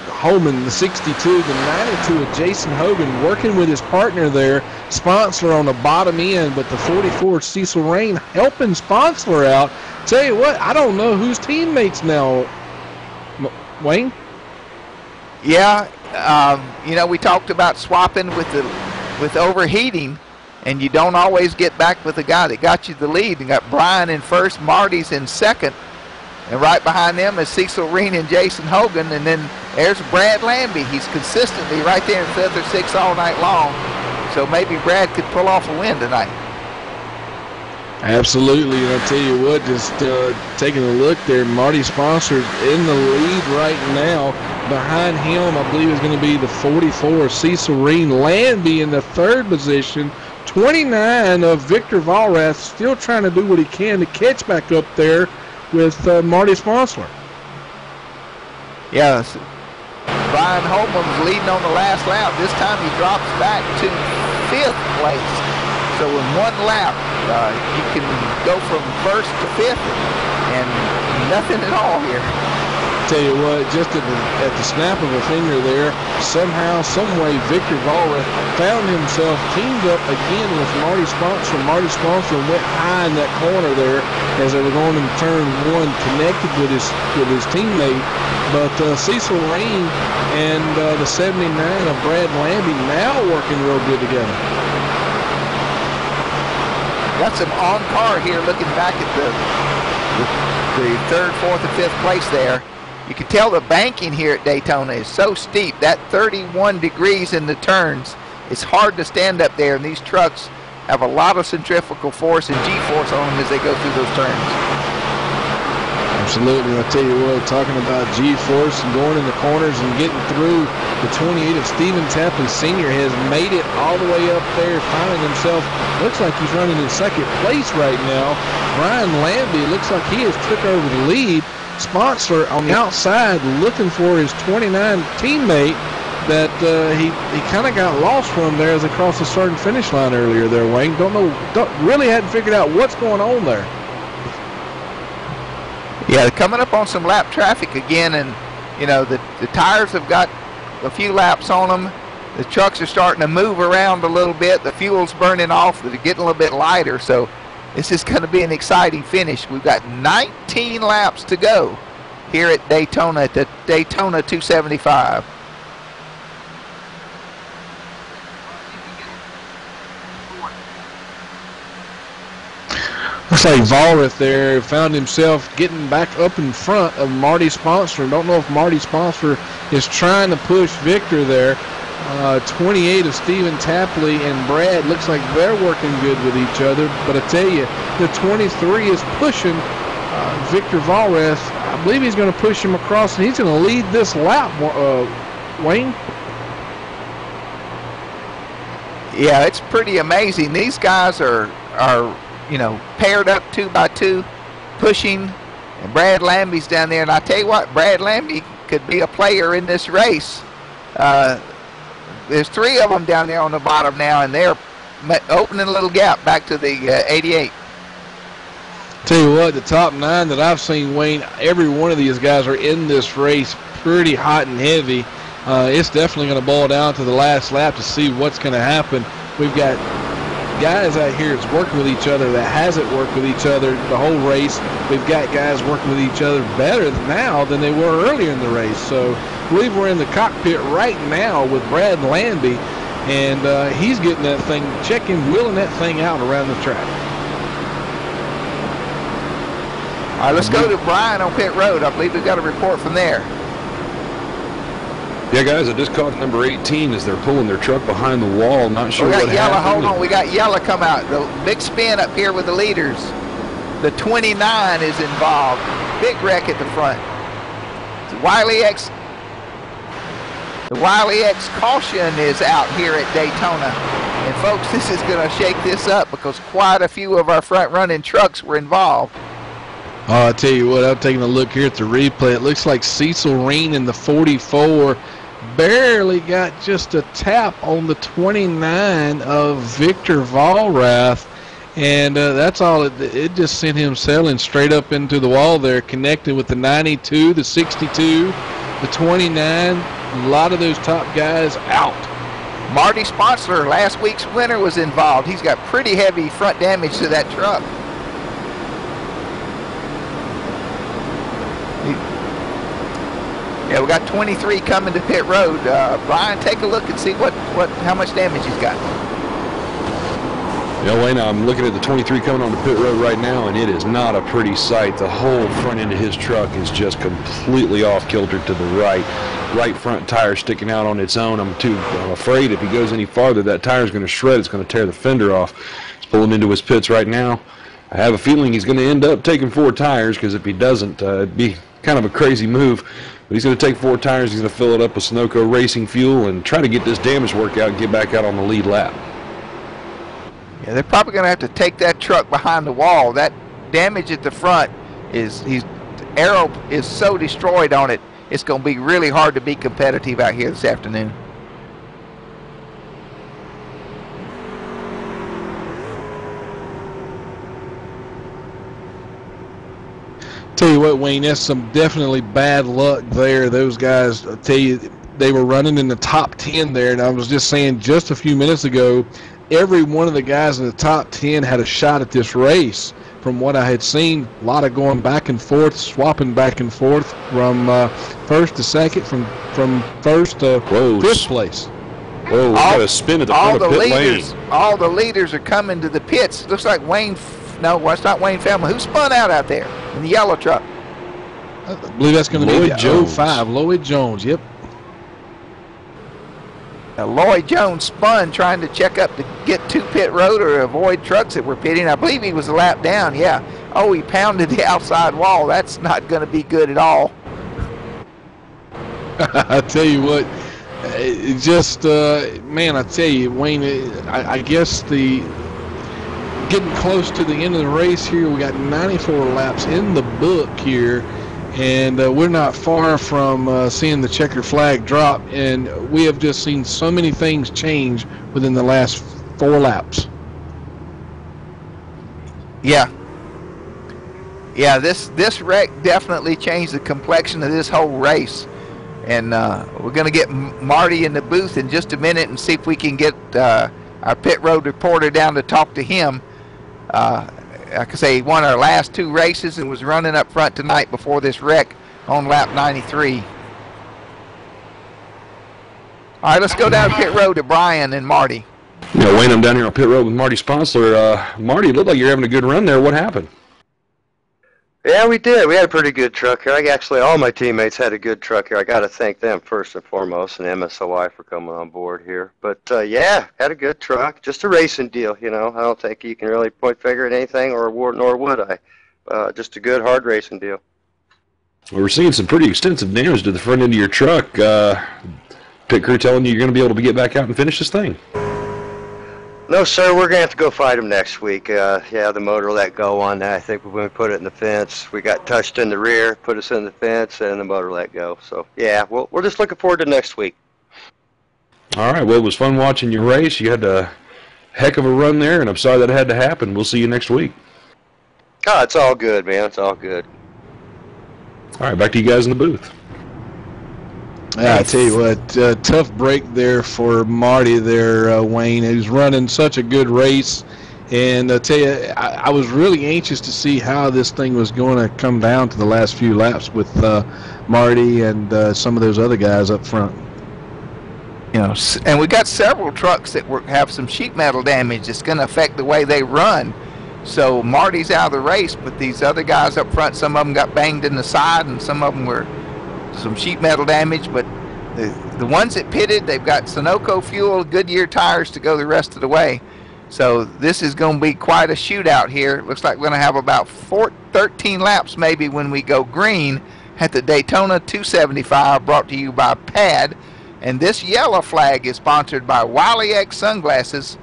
Holman, the 62, the 92 of Jason Hogan, working with his partner there, Sponsler on the bottom end, but the 44 Cecil Rain helping Sponsler out. Tell you what, I don't know whose teammates now, Wayne? Yeah, you know, we talked about swapping with overheating, and you don't always get back with the guy that got you the lead. You got Brian in first, Marty's in second, and right behind them is Cecil Reen and Jason Hogan, and then there's Brad Lambie. He's consistently right there in fifth or sixth all night long, so maybe Brad could pull off a win tonight. Absolutely, and I'll tell you what, just taking a look there, Marty Sponsor's in the lead right now. Behind him, I believe, is going to be the 44, Cecil Reen. Landby in the third position. 29 of Victor Valrath, still trying to do what he can to catch back up there with Marty Sponsler. Yes, Brian Holman's leading on the last lap. This time he drops back to fifth place. So in one lap, you can go from first to fifth and nothing at all here. Tell you what, just at the snap of a finger there, somehow, some way, Victor Valrath found himself teamed up again with Marty Sponsler. Marty Sponsler went high in that corner there as they were going in turn one, connected with his teammate. But Cecil Rain and the 79 of Brad Lambie now working real good together. Got some on car here looking back at the third, fourth, and fifth place there. You can tell the banking here at Daytona is so steep. That 31 degrees in the turns, it's hard to stand up there, and these trucks have a lot of centrifugal force and G-force on them as they go through those turns. Absolutely. I'll tell you what, talking about G-force and going in the corners and getting through, the 28 of Stephen Tapley Sr. has made it all the way up there, finding himself, looks like he's running in second place right now. Brian Lambie looks like he has took over the lead. Sponsler on the outside looking for his 29 teammate that he kind of got lost from there as they crossed the start and finish line earlier there, Wayne. Really hadn't figured out what's going on there. Yeah, they're coming up on some lap traffic again, and you know the tires have got a few laps on them. The trucks are starting to move around a little bit. The fuel's burning off. They're getting a little bit lighter, so this is going to be an exciting finish. We've got 19 laps to go here at Daytona, at the Daytona 275. Looks like Valrath there found himself getting back up in front of Marty Sponsler. Don't know if Marty Sponsler is trying to push Victor there. 28 of Stephen Tapley and Brad looks like they're working good with each other. But I tell you, the 23 is pushing Victor Valrath. I believe he's going to push him across, and he's going to lead this lap, Wayne. Yeah, it's pretty amazing. These guys are paired up 2 by 2, pushing, and Brad Lambie's down there. And I tell you what, Brad Lambie could be a player in this race. There's 3 of them down there on the bottom now, and they're opening a little gap back to the 88. Tell you what, the top 9 that I've seen, Wayne, every one of these guys are in this race pretty hot and heavy. It's definitely going to boil down to the last lap to see what's going to happen. We've got guys out here that's working with each other that hasn't worked with each other the whole race. We've got guys working with each other better now than they were earlier in the race. So I believe we're in the cockpit right now with Brad Lambie, and he's getting that thing, wheeling that thing out around the track. All right, let's go to Brian on pit road. I believe we've got a report from there. Yeah, guys, I just caught number 18 as they're pulling their truck behind the wall. Not sure what happened. Hold on, we got Yella come out. The big spin up here with the leaders. The 29 is involved. Big wreck at the front. Wiley X The Wiley X caution is out here at Daytona. And folks, this is going to shake this up because quite a few of our front-running trucks were involved. Oh, I'll tell you what, I'm taking a look here at the replay. It looks like Cecil Reen in the 44 barely got just a tap on the 29 of Victor Vollrath. And that's all. It just sent him sailing straight up into the wall there, connected with the 92, the 62, the 29. A lot of those top guys out. Marty Sponsler, last week's winner, was involved. He's got pretty heavy front damage to that truck. Yeah, we got 23 coming to pit road. Brian, take a look and see how much damage he's got. Yeah, Wayne, I'm looking at the 23 coming on the pit road right now, and it is not a pretty sight. The whole front end of his truck is just completely off kilter to the right. Right front tire sticking out on its own. I'm afraid if he goes any farther, that tire's going to shred. It's going to tear the fender off. He's pulling into his pits right now. I have a feeling he's going to end up taking 4 tires, because if he doesn't, it'd be kind of a crazy move. But he's going to take 4 tires. He's going to fill it up with Sunoco Racing fuel and try to get this damage work out and get back out on the lead lap. Yeah, they're probably going to have to take that truck behind the wall. That damage at the front the aero is so destroyed on it, it's going to be really hard to be competitive out here this afternoon. Tell you what, Wayne, that's some definitely bad luck there. Those guys, I tell you, they were running in the top 10 there, and I was just saying just a few minutes ago, every one of the guys in the top 10 had a shot at this race. From what I had seen, a lot of going back and forth, swapping back and forth from first to second, from first to fifth place. Whoa, got a spin at the front of pit lane. All the leaders are coming to the pits. Looks like Wayne, no, it's not Wayne Feldman. Who spun out there in the yellow truck? I believe that's going to be Joe 5, Lloyd Jones, yep. Now, Lloyd Jones spun trying to check up to get to pit road or avoid trucks that were pitting. I believe he was a lap down, yeah. Oh, he pounded the outside wall. That's not going to be good at all. I tell you what, it just, man, I tell you, Wayne, I guess getting close to the end of the race here, we got 94 laps in the book here. And we're not far from seeing the checker flag drop, and we have just seen so many things change within the last 4 laps. Yeah. Yeah, this wreck definitely changed the complexion of this whole race. And we're going to get Marty in the booth in just a minute and see if we can get our pit road reporter down to talk to him. Like I say, he won our last 2 races and was running up front tonight before this wreck on lap 93. All right, let's go down pit road to Brian and Marty. Yeah, Wayne, I'm down here on pit road with Marty Sponsler. Marty, it looked like you're having a good run there. What happened? Yeah, we did. We had a pretty good truck here. Actually, all my teammates had a good truck here. I got to thank them first and foremost, and MSOI for coming on board here. But, yeah, had a good truck. Just a racing deal, you know. I don't think you can really point finger at anything, nor would I. Just a good, hard racing deal. Well, we're seeing some pretty extensive damage to the front end of your truck. Pit crew telling you you're going to be able to get back out and finish this thing. No, sir, we're going to have to go fight them next week. Yeah, the motor let go on that. I think when we put it in the fence, we got touched in the rear, put us in the fence, and the motor let go. So, yeah, we're just looking forward to next week. All right, well, it was fun watching you race. You had a heck of a run there, and I'm sorry that had to happen. We'll see you next week. Oh, it's all good, man. It's all good. All right, back to you guys in the booth. Yeah, I tell you what, tough break there for Marty there, Wayne. He was running such a good race. And I tell you, I was really anxious to see how this thing was going to come down to the last few laps with Marty and some of those other guys up front. You know, and we got several trucks that have some sheet metal damage that's going to affect the way they run. So Marty's out of the race, but these other guys up front, some of them got banged in the side and some of them were some sheet metal damage, but the ones that pitted, they've got Sunoco fuel, Goodyear tires to go the rest of the way. So this is going to be quite a shootout here. Looks like we're going to have about 13 laps maybe when we go green at the Daytona 275, brought to you by P.A.D.D. And this yellow flag is sponsored by Wiley X Sunglasses.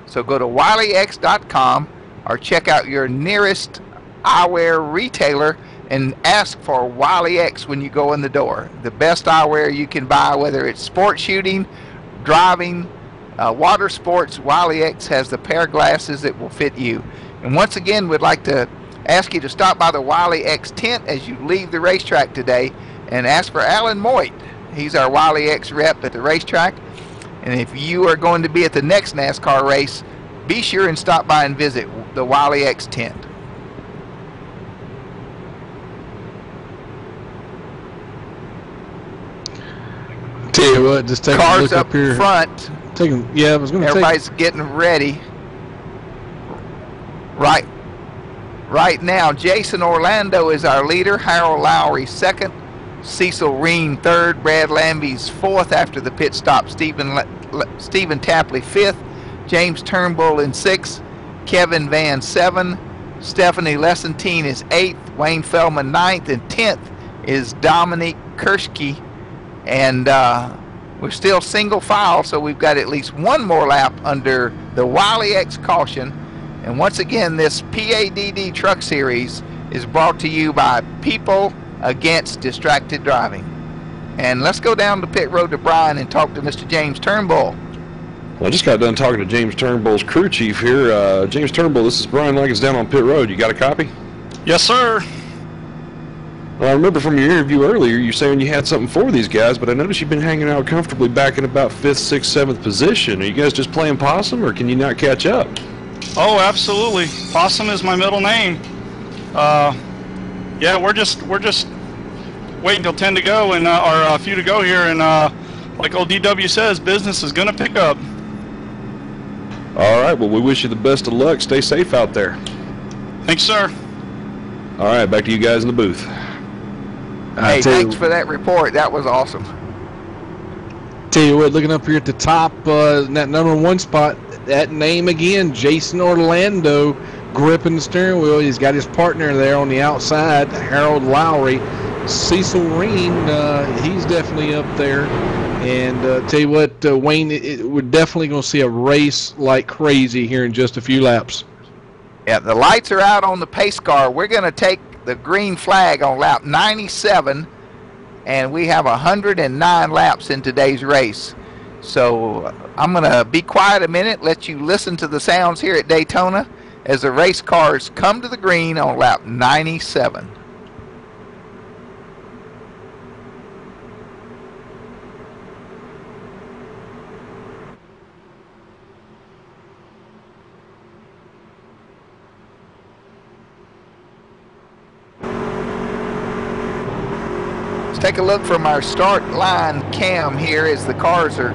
So go to wileyx.com or check out your nearest eyewear retailer and ask for Wiley X when you go in the door. The best eyewear you can buy, whether it's sport shooting, driving, water sports, Wiley X has the pair of glasses that will fit you. And once again, we'd like to ask you to stop by the Wiley X tent as you leave the racetrack today and ask for Alan Moit. He's our Wiley X rep at the racetrack. And if you are going to be at the next NASCAR race, be sure and stop by and visit the Wiley X tent. Tell you what, just take Cars a look up up here. Front. Yeah, I was going to Everybody's getting ready. Right now, Jason Orlando is our leader. Harold Lowry second. Cecil Reen third. Brad Lambie's fourth after the pit stop. Stephen Tapley fifth. James Turnbull in sixth. Kevin Van seven. Stephanie Lessentine is eighth. Wayne Feldman ninth. And 10th is Dominique Kershke. And we're still single file, so we've got at least one more lap under the Wiley X caution. And once again, this P.A.D.D. Truck Series is brought to you by People Against Distracted Driving. And let's go down the pit road to Brian and talk to Mr. James Turnbull. Well, I just got done talking to James Turnbull's crew chief here. James Turnbull, this is Brian Liggins down on pit road. You got a copy? Yes, sir. Well, I remember from your interview earlier, you saying you had something for these guys, but I noticed you've been hanging out comfortably back in about 5th, 6th, 7th position. Are you guys just playing possum, or can you not catch up? Oh, absolutely. Possum is my middle name. Yeah, we're just waiting till 10 to go and or a few to go here, and like old DW says, business is gonna pick up. All right. Well, we wish you the best of luck. Stay safe out there. Thanks, sir. All right. Back to you guys in the booth. Hey, thanks for that report. That was awesome. Tell you what, looking up here at the top, that number one spot, that name again, Jason Orlando, gripping the steering wheel. He's got his partner there on the outside, Harold Lowry. Cecil Reen, he's definitely up there. And tell you what, Wayne, we're definitely going to see a race like crazy here in just a few laps. Yeah, the lights are out on the pace car. We're going to take the green flag on lap 97, and we have 109 laps in today's race. So I'm going to be quiet a minute, let you listen to the sounds here at Daytona as the race cars come to the green on lap 97. Take a look from our start line cam here as the cars are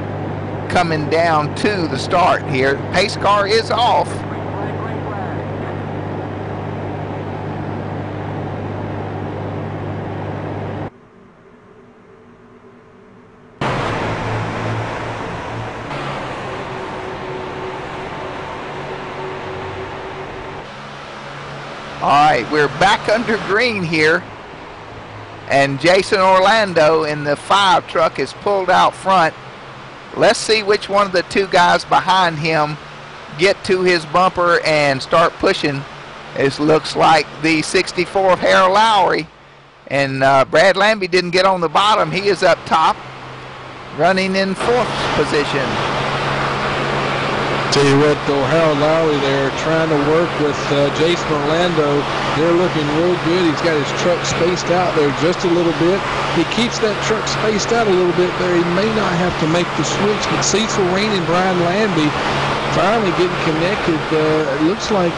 coming down to the start here. Pace car is off. All right, we're back under green here. And Jason Orlando in the 5 truck is pulled out front. Let's see which one of the two guys behind him get to his bumper and start pushing. It looks like the 64 of Harold Lowry. And Brad Lambie didn't get on the bottom. He is up top, running in 4th position. Tell you what, though, Harold Lowry there trying to work with Jason Orlando. They're looking real good. He's got his truck spaced out there just a little bit. He keeps that truck spaced out a little bit there. He may not have to make the switch, but Cecil Reen and Brian Lambie finally getting connected. It looks like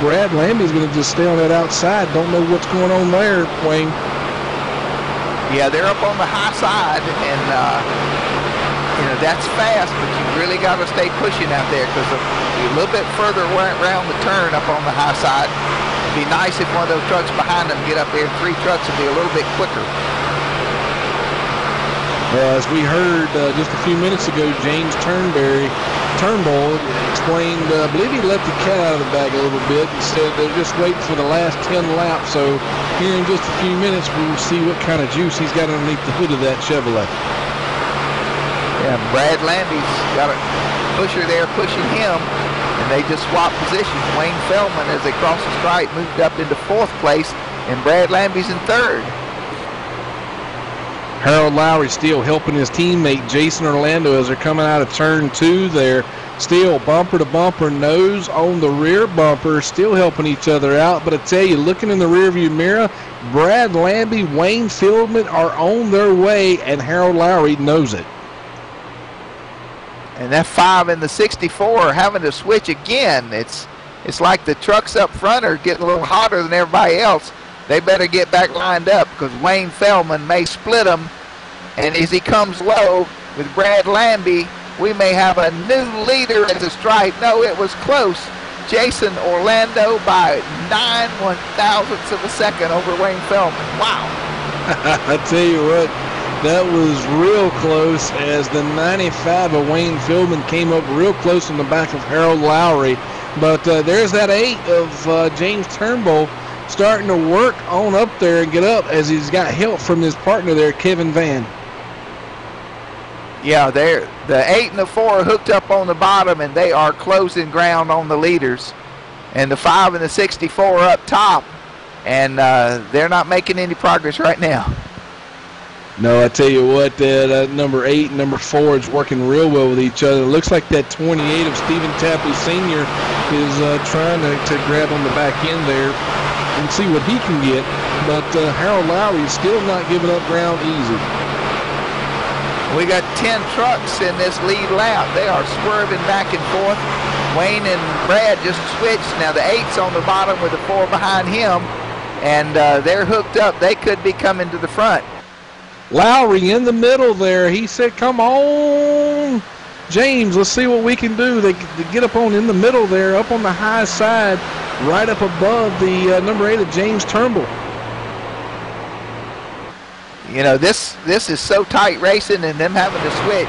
Brad Lambie's going to just stay on that outside. Don't know what's going on there, Wayne. Yeah, they're up on the high side, and you know, that's fast, but you really got to stay pushing out there because a little bit further around the turn up on the high side. It'd be nice if one of those trucks behind them get up there, and 3 trucks would be a little bit quicker. As we heard just a few minutes ago, James Turnbull explained, I believe he let the cat out of the bag a little bit and said they're just waiting for the last 10 laps. So here in just a few minutes, we'll see what kind of juice he's got underneath the hood of that Chevrolet. Yeah, Brad Lambie's got a pusher there pushing him, and they just swap positions. Wayne Feldman, as they cross the stripe, moved up into 4th place, and Brad Lambie's in 3rd. Harold Lowry still helping his teammate Jason Orlando as they're coming out of turn 2 there. Still bumper to bumper, nose on the rear bumper, still helping each other out. But I tell you, looking in the rearview mirror, Brad Lambie, Wayne Feldman are on their way, and Harold Lowry knows it. And that 5 in the 64 are having to switch again. It's like the trucks up front are getting a little hotter than everybody else. They better get back lined up because Wayne Feldman may split them. And as he comes low with Brad Lambie, we may have a new leader at the stripe. No, it was close. Jason Orlando by 9/1000ths of a second over Wayne Feldman. Wow. I tell you what, that was real close as the 95 of Wayne Feldman came up real close in the back of Harold Lowry. But there's that 8 of James Turnbull starting to work on up there and get up as he's got help from his partner there, Kevin Van. Yeah, the 8 and the 4 are hooked up on the bottom, and they are closing ground on the leaders. And the 5 and the 64 are up top, and they're not making any progress right now. No, I tell you what, that number 8 and number 4 is working real well with each other. It looks like that 28 of Stephen Tapley Sr. is trying to grab on the back end there and see what he can get. But Harold Lowry is still not giving up ground easy. We got 10 trucks in this lead lap. They are swerving back and forth. Wayne and Brad just switched. Now the 8's on the bottom with the 4 behind him, and they're hooked up. They could be coming to the front. Lowry in the middle there. He said, come on, James, let's see what we can do. They get up on in the middle there, up on the high side, right up above the number 8 of James Turnbull. You know, this is so tight racing, and them having to switch.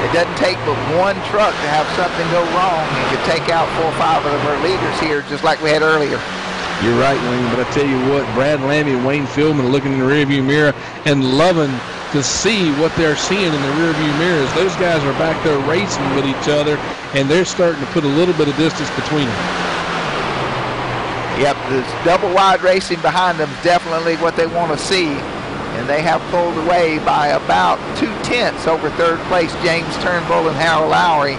It doesn't take but one truck to have something go wrong and could take out 4 or 5 of our leaders here, just like we had earlier. You're right, Wayne, but I tell you what, Brad Lambie and Wayne Feldman are looking in the rearview mirror and loving to see what they're seeing in the rearview mirrors. Those guys are back there racing with each other, and they're starting to put a little bit of distance between them. Yep, this double wide racing behind them is definitely what they want to see. And they have pulled away by about 2/10 over 3rd place. James Turnbull and Harold Lowry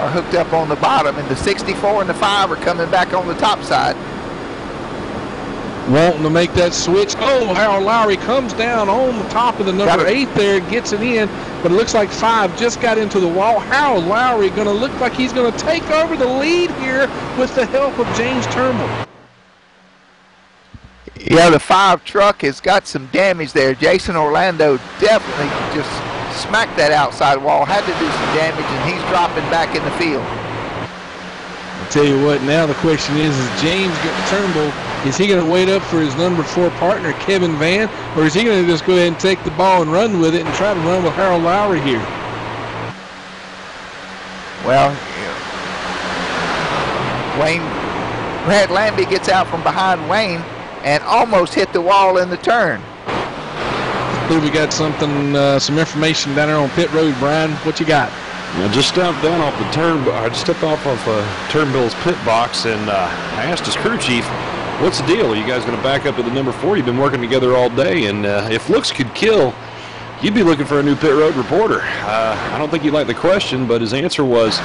are hooked up on the bottom, and the 64 and the 5 are coming back on the top side. Wanting to make that switch. Oh, Harold Lowry comes down on the top of the number 8 there, gets it in, but it looks like 5 just got into the wall. Harold Lowry going to look like he's going to take over the lead here with the help of James Turnbull. Yeah, the 5 truck has got some damage there. Jason Orlando definitely just smacked that outside wall, had to do some damage, and he's dropping back in the field. I'll tell you what, now the question is James Turnbull, is he going to wait up for his number 4 partner, Kevin Van, or is he going to just go ahead and take the ball and run with it and try to run with Harold Lowry here? Well, Brad Lambie gets out from behind Wayne and almost hit the wall in the turn. I believe we got something, some information down there on pit road, Brian. What you got? I just stepped down off the I just stepped off of Turnbull's pit box, and I asked his crew chief, "What's the deal? Are you guys going to back up to the number 4? You've been working together all day, and if looks could kill, you'd be looking for a new pit road reporter." I don't think he liked the question, but his answer was,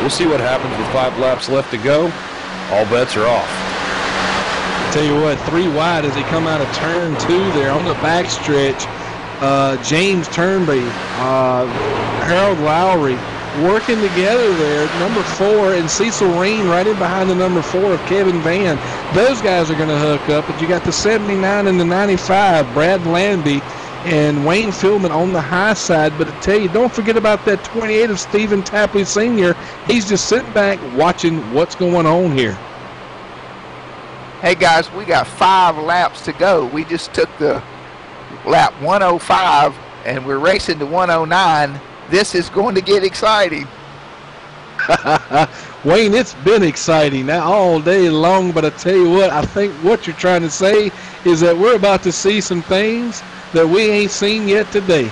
"We'll see what happens with 5 laps left to go. All bets are off." Tell you what, 3 wide as they come out of turn 2 there on the backstretch. James Turnbull, Harold Lowry working together there. Number 4 and Cecil Rain right in behind the number 4 of Kevin Van. Those guys are going to hook up, but you got the 79 and the 95, Brad Lambie and Wayne Feldman on the high side. But I tell you, don't forget about that 28 of Stephen Tapley Sr. He's just sitting back watching what's going on here. Hey guys, we got 5 laps to go. We just took the lap 105 and we're racing to 109. This is going to get exciting. Wayne, it's been exciting now all day long, but I tell you what, I think what you're trying to say is that we're about to see some things that we ain't seen yet today.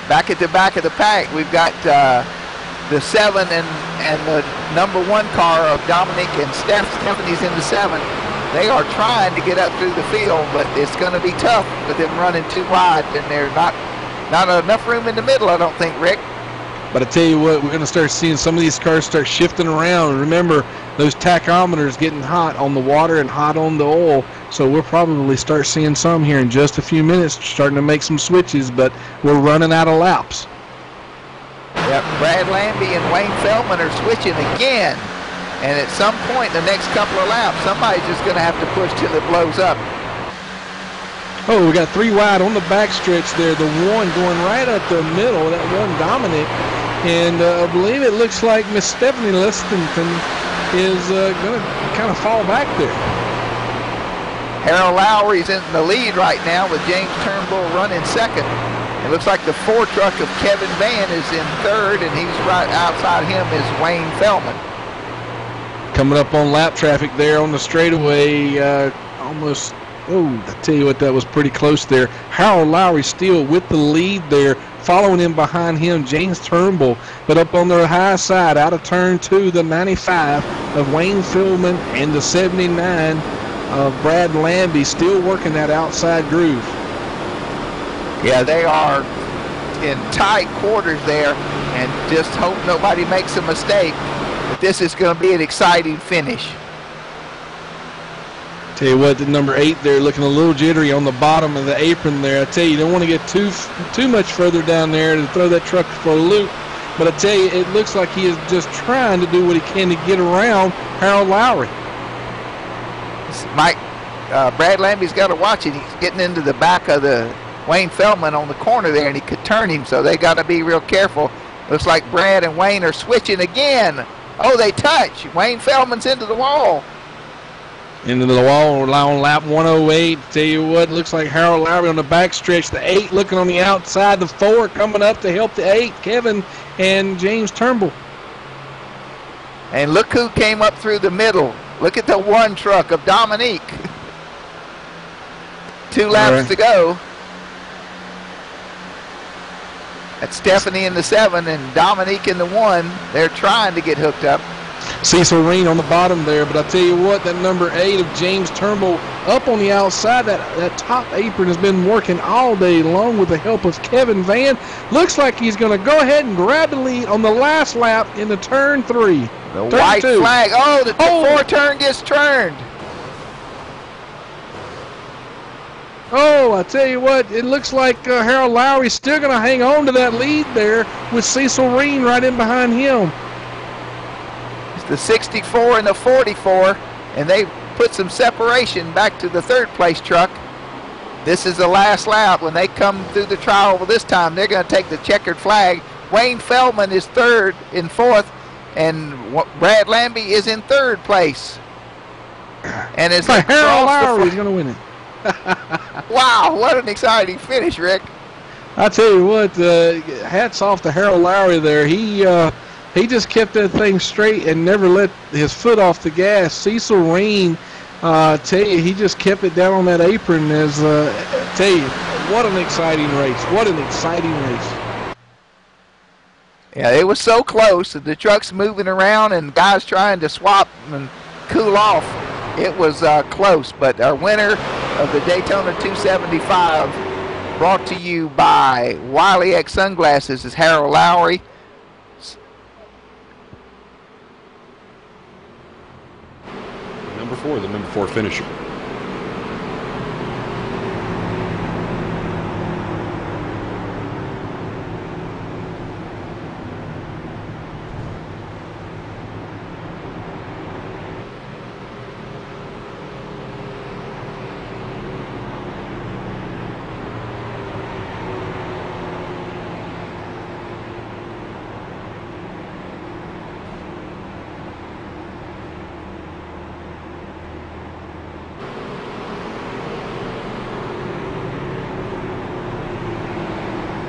back at the back of the pack, we've got the 7 and the number 1 car of Dominic and Stephanie's in the 7. They are trying to get up through the field, but it's going to be tough with them running too wide, and there's not enough room in the middle, I don't think, Rick. But I tell you what, we're going to start seeing some of these cars start shifting around. Remember, those tachometers getting hot on the water and hot on the oil, so we'll probably start seeing some here in just a few minutes, starting to make some switches, but we're running out of laps. Yep, Brad Lambie and Wayne Feldman are switching again. And at some point in the next couple of laps, somebody's just going to have to push till it blows up. Oh, we got 3 wide on the backstretch there. The 1 going right up the middle, that 1 Dominic. And I believe it looks like Miss Stephanie Listington is going to kind of fall back there. Harold Lowry's in the lead right now with James Turnbull running second. It looks like the 4 truck of Kevin Van is in third, and he's right outside him is Wayne Feldman. Coming up on lap traffic there on the straightaway, almost, I tell you what, that was pretty close there. Harold Lowry still with the lead there, following him behind him, James Turnbull. But up on the high side, out of turn 2, the 95 of Wayne Feldman and the 79 of Brad Lambie still working that outside groove. Yeah, they are in tight quarters there, and just hope nobody makes a mistake. But this is going to be an exciting finish. Tell you what, the number 8 there looking a little jittery on the bottom of the apron there. I tell you, you don't want to get too much further down there to throw that truck for a loop. But I tell you, it looks like he is just trying to do what he can to get around Harold Lowry. Mike, Brad Lambie's got to watch it. He's getting into the back of the Wayne Feldman on the corner there, and he could turn him, so they got to be real careful. Looks like Brad and Wayne are switching again. Oh, they touch. Wayne Feldman's into the wall. Into the wall on lap 108. Tell you what, looks like Harold Lowry on the backstretch. The 8 looking on the outside. The 4 coming up to help the 8, Kevin and James Turnbull. And look who came up through the middle. Look at the 1 truck of Dominique. 2 laps to go. That's Stephanie in the 7 and Dominique in the 1. They're trying to get hooked up. Cecil Reen on the bottom there, but I tell you what, that number 8 of James Turnbull up on the outside, that top apron has been working all day long with the help of Kevin Van. Looks like he's going to go ahead and grab the lead on the last lap in the turn 3. The white flag. Oh, the 4 turn gets turned. Oh, I tell you what, it looks like Harold Lowry's still going to hang on to that lead there with Cecil Reen right in behind him. It's the 64 and the 44, and they put some separation back to the 3rd place truck. This is the last lap. When they come through the trial this time, they're going to take the checkered flag. Wayne Feldman is 3rd and 4th, and Brad Lambie is in 3rd place. And it's like Harold Lowry is going to win it. Wow, what an exciting finish, Rick. I tell you what, hats off to Harold Lowry there. He just kept that thing straight and never let his foot off the gas. Cecil Reen, tell you, he just kept it down on that apron. Tell you, what an exciting race. What an exciting race. Yeah, it was so close. The truck's moving around and guys trying to swap and cool off. It was close, but our winner of the Daytona 275, brought to you by Wiley X Sunglasses, is Harold Lowry. The number 4 finisher.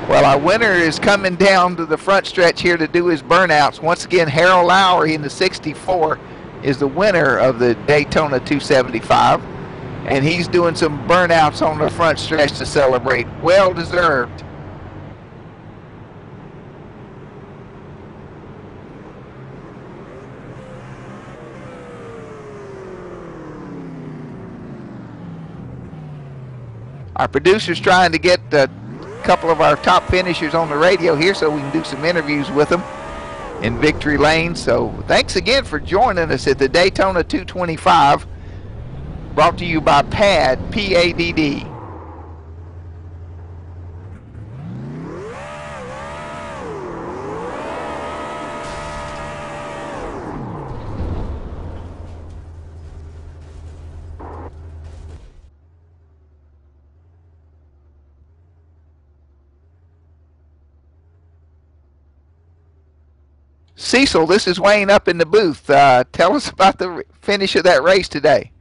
Well, our winner is coming down to the front stretch here to do his burnouts. Once again, Harold Lowry in the 64 is the winner of the Daytona 275. And he's doing some burnouts on the front stretch to celebrate. Well deserved. Our producer's trying to get a couple of our top finishers on the radio here so we can do some interviews with them in victory lane. So thanks again for joining us at the Daytona 225, brought to you by P.A.D.D. P-A-D-D. Cecil, this is Wayne up in the booth. Tell us about the finish of that race today.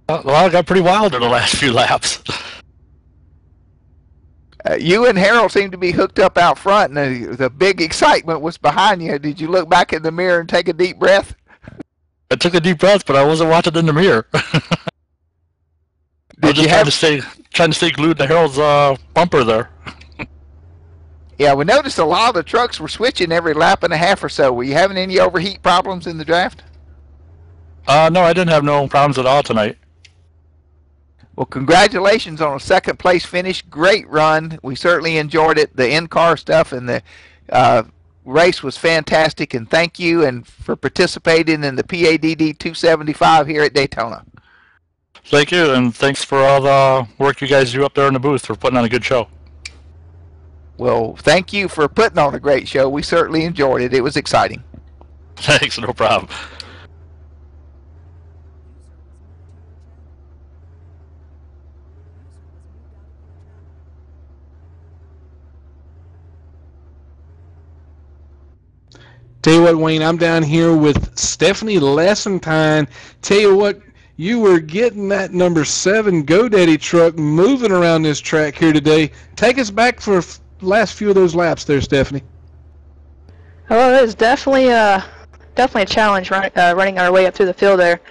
Well, I got pretty wild in the last few laps. You and Harold seemed to be hooked up out front, and the big excitement was behind you. Did you look back in the mirror and take a deep breath? I took a deep breath, but I wasn't watching in the mirror. I was just trying to stay glued to Harold's bumper there. Yeah, we noticed a lot of the trucks were switching every lap and a half or so. Were you having any overheat problems in the draft? No, I didn't have no problems at all tonight. Well, congratulations on a second place finish. Great run. We certainly enjoyed it. The in-car stuff and the race was fantastic. And thank you and for participating in the P.A.D.D. 275 here at Daytona. Thank you, and thanks for all the work you guys do up there in the booth for putting on a good show. Well, thank you for putting on a great show. We certainly enjoyed it. It was exciting. Thanks, no problem. Tell you what, Wayne, I'm down here with Stephanie Lessentine. Tell you what, you were getting that number 7 GoDaddy truck moving around this track here today. Take us back for last few of those laps there, Stephanie. Well, it was definitely a challenge running our way up through the field there.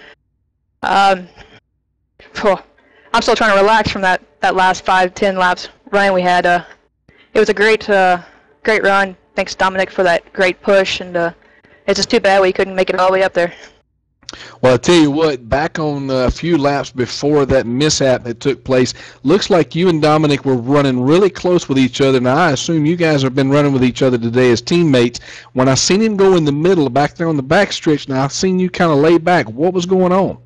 I'm still trying to relax from that last 5-10 laps running we had. It was a great run. Thanks, Dominic, for that great push, and it's just too bad we couldn't make it all the way up there. Well, I'll tell you what, back on a few laps before that mishap that took place, looks like you and Dominic were running really close with each other. Now, I assume you guys have been running with each other today as teammates. When I seen him go in the middle, back there on the back stretch, now I seen you kind of lay back. What was going on?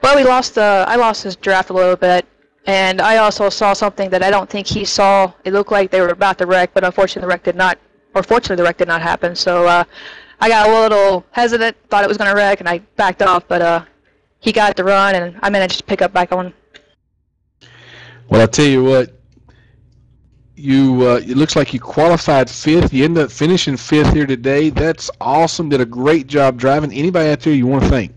Well, I lost his draft a little bit, and I also saw something that I don't think he saw. It looked like they were about to wreck, but unfortunately the wreck did not, or fortunately the wreck did not happen. So, I got a little hesitant, thought it was going to wreck, and I backed off, but he got the run, and I managed to pick up back on. Well, I'll tell you what, it looks like you qualified 5th. You ended up finishing 5th here today. That's awesome. Did a great job driving. Anybody out there you want to thank?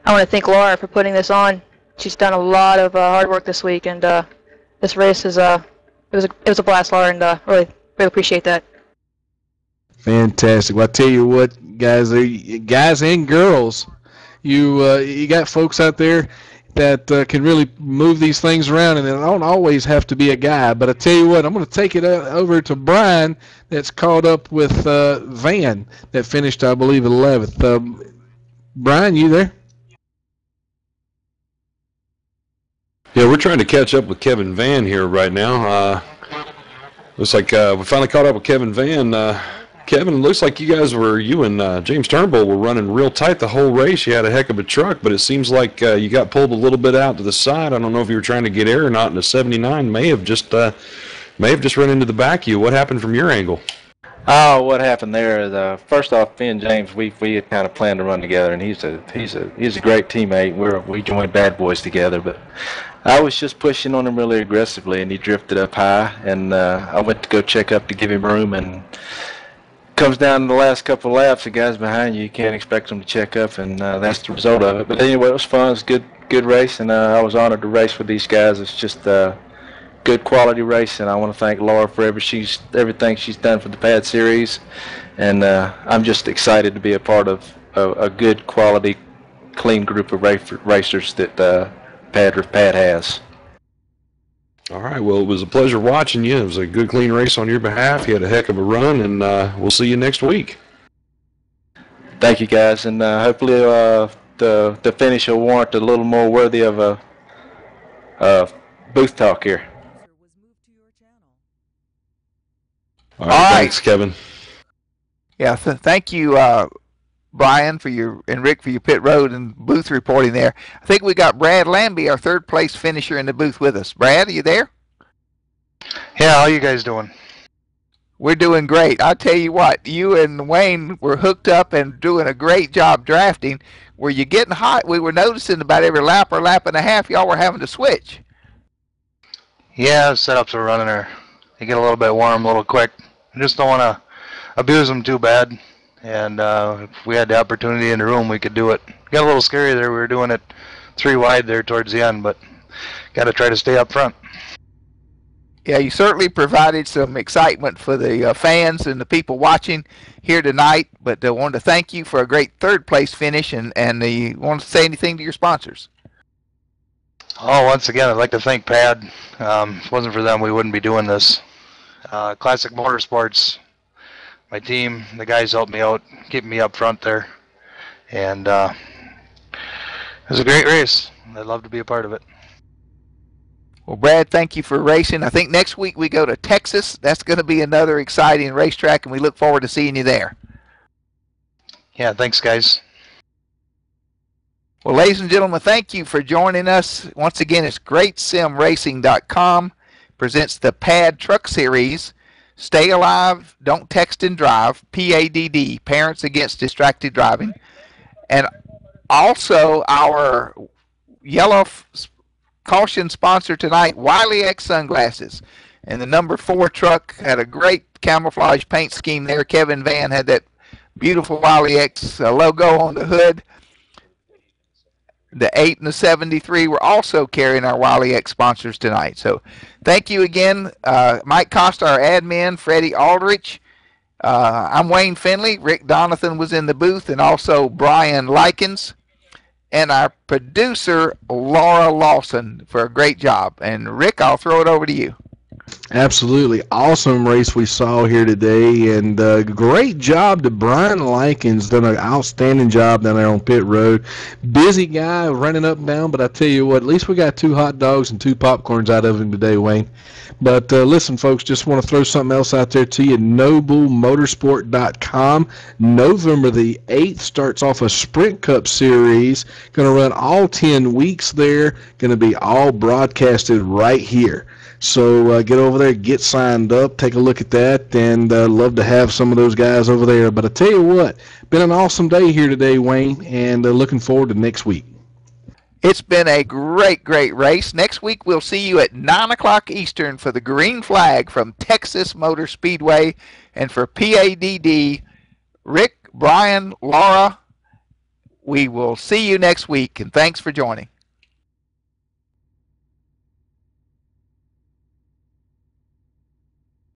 I want to thank Laura for putting this on. She's done a lot of hard work this week, and this race is it was a blast, Laura, and really appreciate that. Fantastic. Well, I tell you what, guys and girls, you got folks out there that can really move these things around, and it don't always have to be a guy. But I tell you what, I'm going to take it over to Brian that's caught up with Van that finished, I believe, 11th. Brian, you there? Yeah, we're trying to catch up with Kevin Van here right now. Looks like we finally caught up with Kevin Van. Kevin, it looks like you and James Turnbull were running real tight the whole race. You had a heck of a truck, but it seems like you got pulled a little bit out to the side. I don't know if you were trying to get air or not, and the 79 may have just run into the back of you. What happened from your angle? Oh, what happened there is first off, me and James, we had kind of planned to run together, and he's a great teammate. We joined Bad Boys together, but I was just pushing on him really aggressively, and he drifted up high, and I went to go check up to give him room, and comes down to the last couple of laps, the guys behind you can't expect them to check up, and that's the result of it. But anyway, it was fun. It was a good race, and I was honored to race with these guys. It's just a good quality race, and I want to thank Laura for everything she's done for the P.A.D. series, and I'm just excited to be a part of a good quality, clean group of racers that P.A.D. has. All right, well, it was a pleasure watching you. It was a good, clean race on your behalf. You had a heck of a run, and we'll see you next week. Thank you, guys, and hopefully the finish will warrant a little more worthy of a booth talk here. All right, thanks, Kevin. Yeah, thank you, Brian, and Rick for your pit road and booth reporting there. I think we got Brad Lambie, our third place finisher, in the booth with us. Brad, are you there? Yeah, how you guys doing? We're doing great. I'll tell you what, you and Wayne were hooked up and doing a great job drafting. Were you getting hot? We were noticing about every lap or lap and a half, y'all were having to switch. Yeah, setups are running her. They get a little bit warm, a little quick. I just don't want to abuse them too bad. And if we had the opportunity in the room, we could do it. Got a little scary there. We were doing it 3 wide there towards the end, but got to try to stay up front. Yeah, you certainly provided some excitement for the fans and the people watching here tonight, but I wanted to thank you for a great third place finish, and you want to say anything to your sponsors? Oh, once again, I'd like to thank P.A.D.D. If it wasn't for them, we wouldn't be doing this. Classic Motorsports, my team, the guys helped me out, keeping me up front there, and it was a great race. I'd love to be a part of it. Well, Brad, thank you for racing. I think next week we go to Texas. That's going to be another exciting racetrack, and we look forward to seeing you there. Yeah, thanks, guys. Well, ladies and gentlemen, thank you for joining us. Once again, it's greasimracing.com presents the P.A.D.D. Truck Series. Stay alive, don't text and drive. P.A.D.D. Parents Against Distracted Driving. And also our yellow caution sponsor tonight, Wiley X Sunglasses. And the number 4 truck had a great camouflage paint scheme there. Kevin Van had that beautiful Wiley X logo on the hood. The 8 and the 73 were also carrying our Wiley X sponsors tonight. So thank you again. Mike Costa, our admin, Freddie Aldrich. I'm Wayne Finley. Rick Donathan was in the booth, and also Brian Likens. And our producer, Laura Lawson, for a great job. And Rick, I'll throw it over to you. Absolutely awesome race we saw here today, and great job to Brian Likens. Done an outstanding job down there on pit road. Busy guy running up and down, but I tell you what, at least we got 2 hot dogs and 2 popcorns out of him today, Wayne. But listen, folks, just want to throw something else out there to you. NobleMotorsport.com. November the 8th starts off a Sprint Cup series. Going to run all 10 weeks there. Going to be all broadcasted right here. So get over there, get signed up, take a look at that, and love to have some of those guys over there. But I tell you what, been an awesome day here today, Wayne, and looking forward to next week. It's been a great, great race. Next week we'll see you at 9 o'clock Eastern for the green flag from Texas Motor Speedway. And for P.A.D.D., Rick, Brian, Laura, we will see you next week, and thanks for joining.